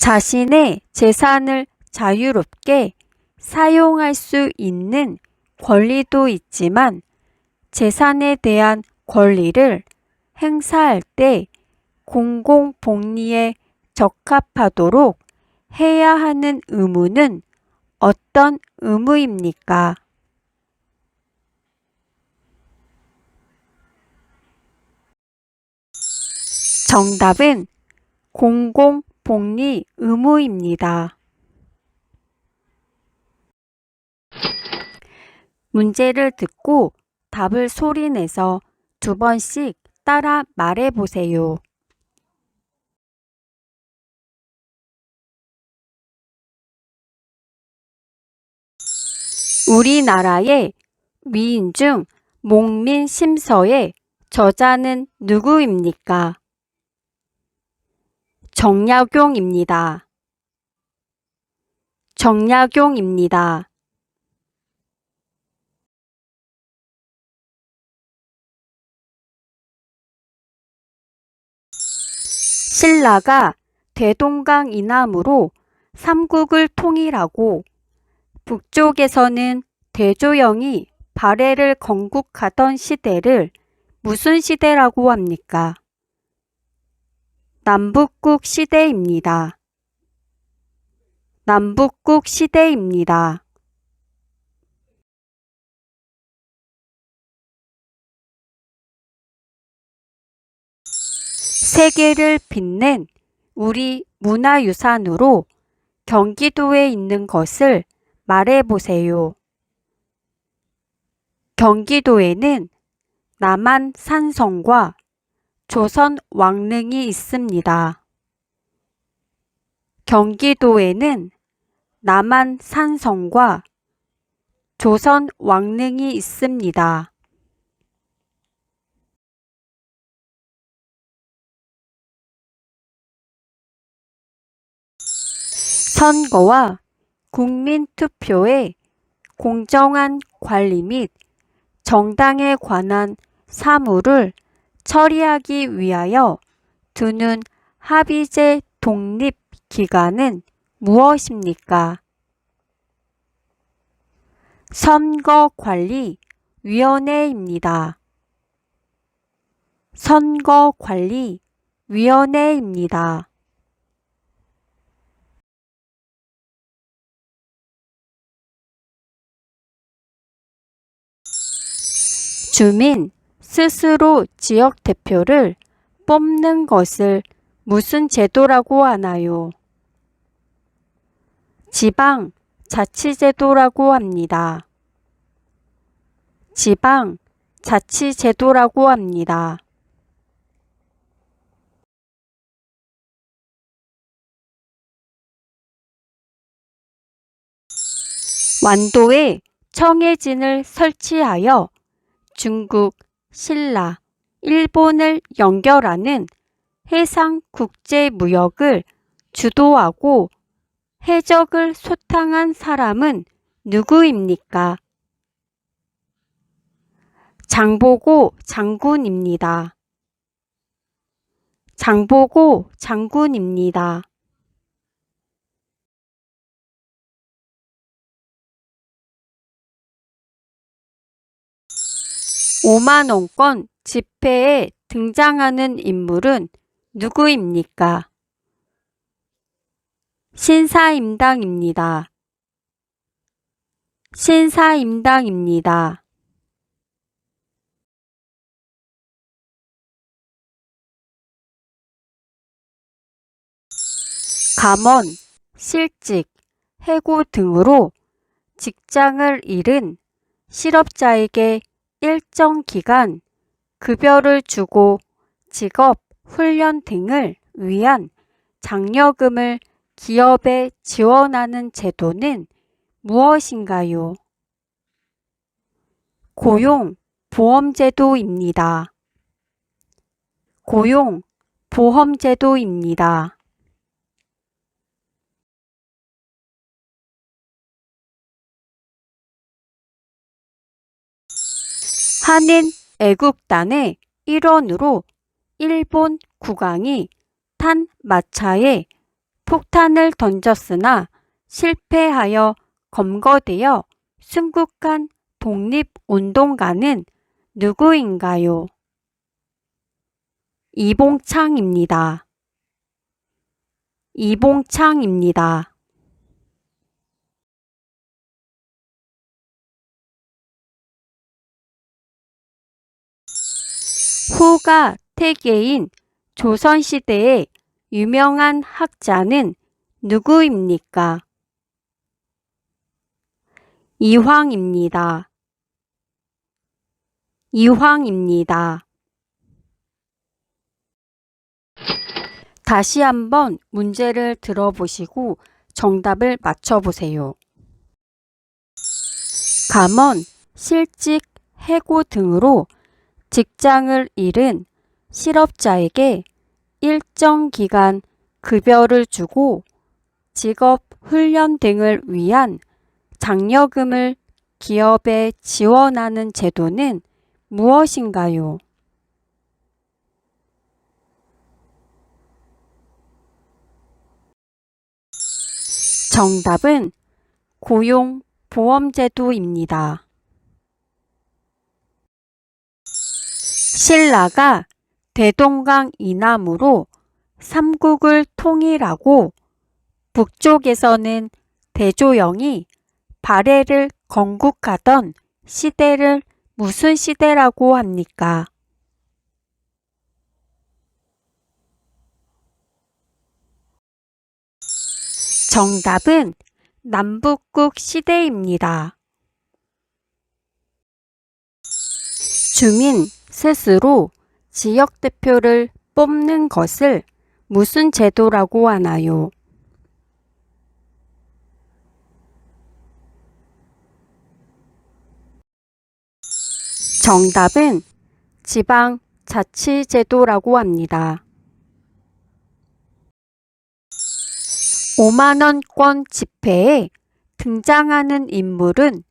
자신의 재산을 자유롭게 사용할 수 있는 권리도 있지만 재산에 대한 권리를 행사할 때 공공복리에 적합하도록 해야 하는 의무는 어떤 의무입니까? 정답은 공공복리 의무입니다. 문제를 듣고 답을 소리내서 2번씩 따라 말해보세요. 우리나라의 위인 중 목민 심서의 저자는 누구입니까? 정약용입니다. 정약용입니다. 신라가 대동강 이남으로 삼국을 통일하고 북쪽에서는 대조영이 발해를 건국하던 시대를 무슨 시대라고 합니까? 남북국 시대입니다. 남북국 시대입니다. 세계를 빛낸 우리 문화유산으로 경기도에 있는 것을 말해보세요. 경기도에는 남한산성과 조선 왕릉이 있습니다. 경기도에는 남한산성과 조선 왕릉이 있습니다. 선거와 국민투표의 공정한 관리 및 정당에 관한 사무를 처리하기 위하여 두는 합의제 독립기관은 무엇입니까? 선거관리위원회입니다. 선거관리위원회입니다. 주민 스스로 지역 대표를 뽑는 것을 무슨 제도라고 하나요? 지방 자치제도라고 합니다. 지방 자치제도라고 합니다. 완도에 청해진을 설치하여 중국, 신라, 일본을 연결하는 해상 국제 무역을 주도하고 해적을 소탕한 사람은 누구입니까? 장보고 장군입니다. 장보고 장군입니다. 5만원권 지폐에 등장하는 인물은 누구입니까? 신사임당입니다. 신사임당입니다. 감원, 실직, 해고 등으로 직장을 잃은 실업자에게 일정 기간 급여를 주고 직업 훈련 등을 위한 장려금을 기업에 지원하는 제도는 무엇인가요? 고용보험제도입니다. 고용보험제도입니다. 한인 애국단의 일원으로 일본 국왕이 탄 마차에 폭탄을 던졌으나 실패하여 검거되어 순국한 독립운동가는 누구인가요? 이봉창입니다. 이봉창입니다. 후가 태계인 조선시대의 유명한 학자는 누구입니까? 이황입니다. 이황입니다. 다시 한번 문제를 들어보시고 정답을 맞춰보세요. 감원, 실직, 해고 등으로 직장을 잃은 실업자에게 일정 기간 급여를 주고 직업 훈련 등을 위한 장려금을 기업에 지원하는 제도는 무엇인가요? 정답은 고용보험제도입니다. 신라가 대동강 이남으로 삼국을 통일하고 북쪽에서는 대조영이 발해를 건국하던 시대를 무슨 시대라고 합니까? 정답은 남북국 시대입니다. 주민 스스로 지역 대표를 뽑는 것을 무슨 제도라고 하나요? 정답은 지방자치제도라고 합니다. 5만원권 지폐에 등장하는 인물은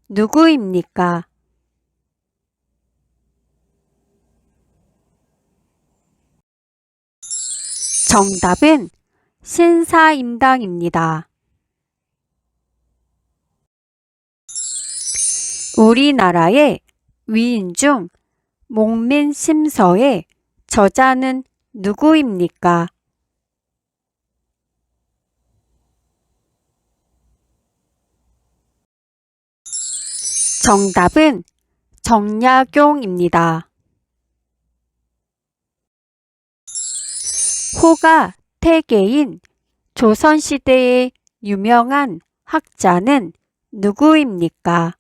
누구입니까? 정답은 신사임당입니다. 우리나라의 위인 중 목민심서의 저자는 누구입니까? 정답은 정약용입니다. 호가 태계인 조선시대의 유명한 학자는 누구입니까?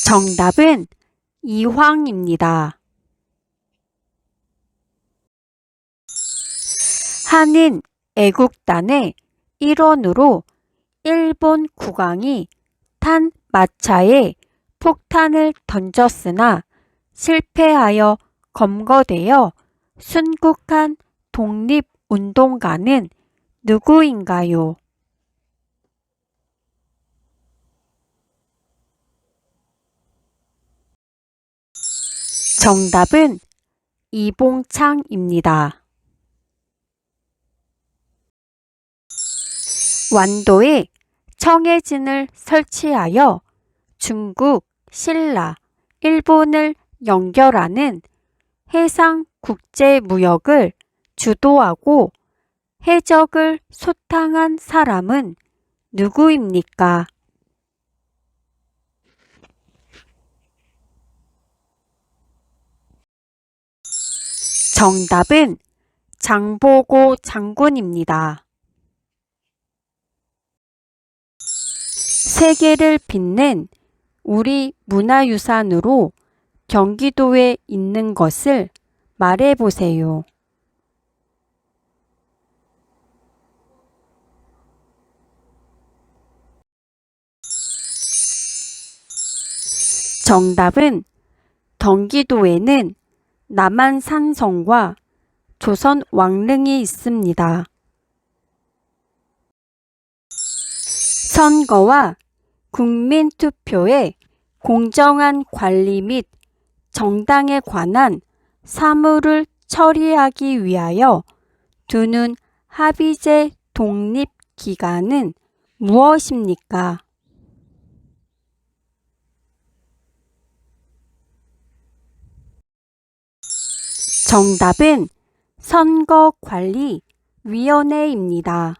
정답은 이황입니다. 한인 애국단의 일원으로 일본 국왕이 탄 마차에 폭탄을 던졌으나 실패하여 검거되어 순국한 독립운동가는 누구인가요? 정답은 이봉창입니다. 완도에 청해진을 설치하여 중국, 신라, 일본을 연결하는 해상국제무역을 주도하고 해적을 소탕한 사람은 누구입니까? 정답은 장보고 장군입니다. 세계를 빛낸 우리 문화유산으로 경기도에 있는 것을 말해보세요. 정답은 경기도에는 남한산성과 조선 왕릉이 있습니다. 선거와 국민투표의 공정한 관리 및 정당에 관한 사무를 처리하기 위하여 두는 합의제 독립기관은 무엇입니까? 정답은 선거관리위원회입니다.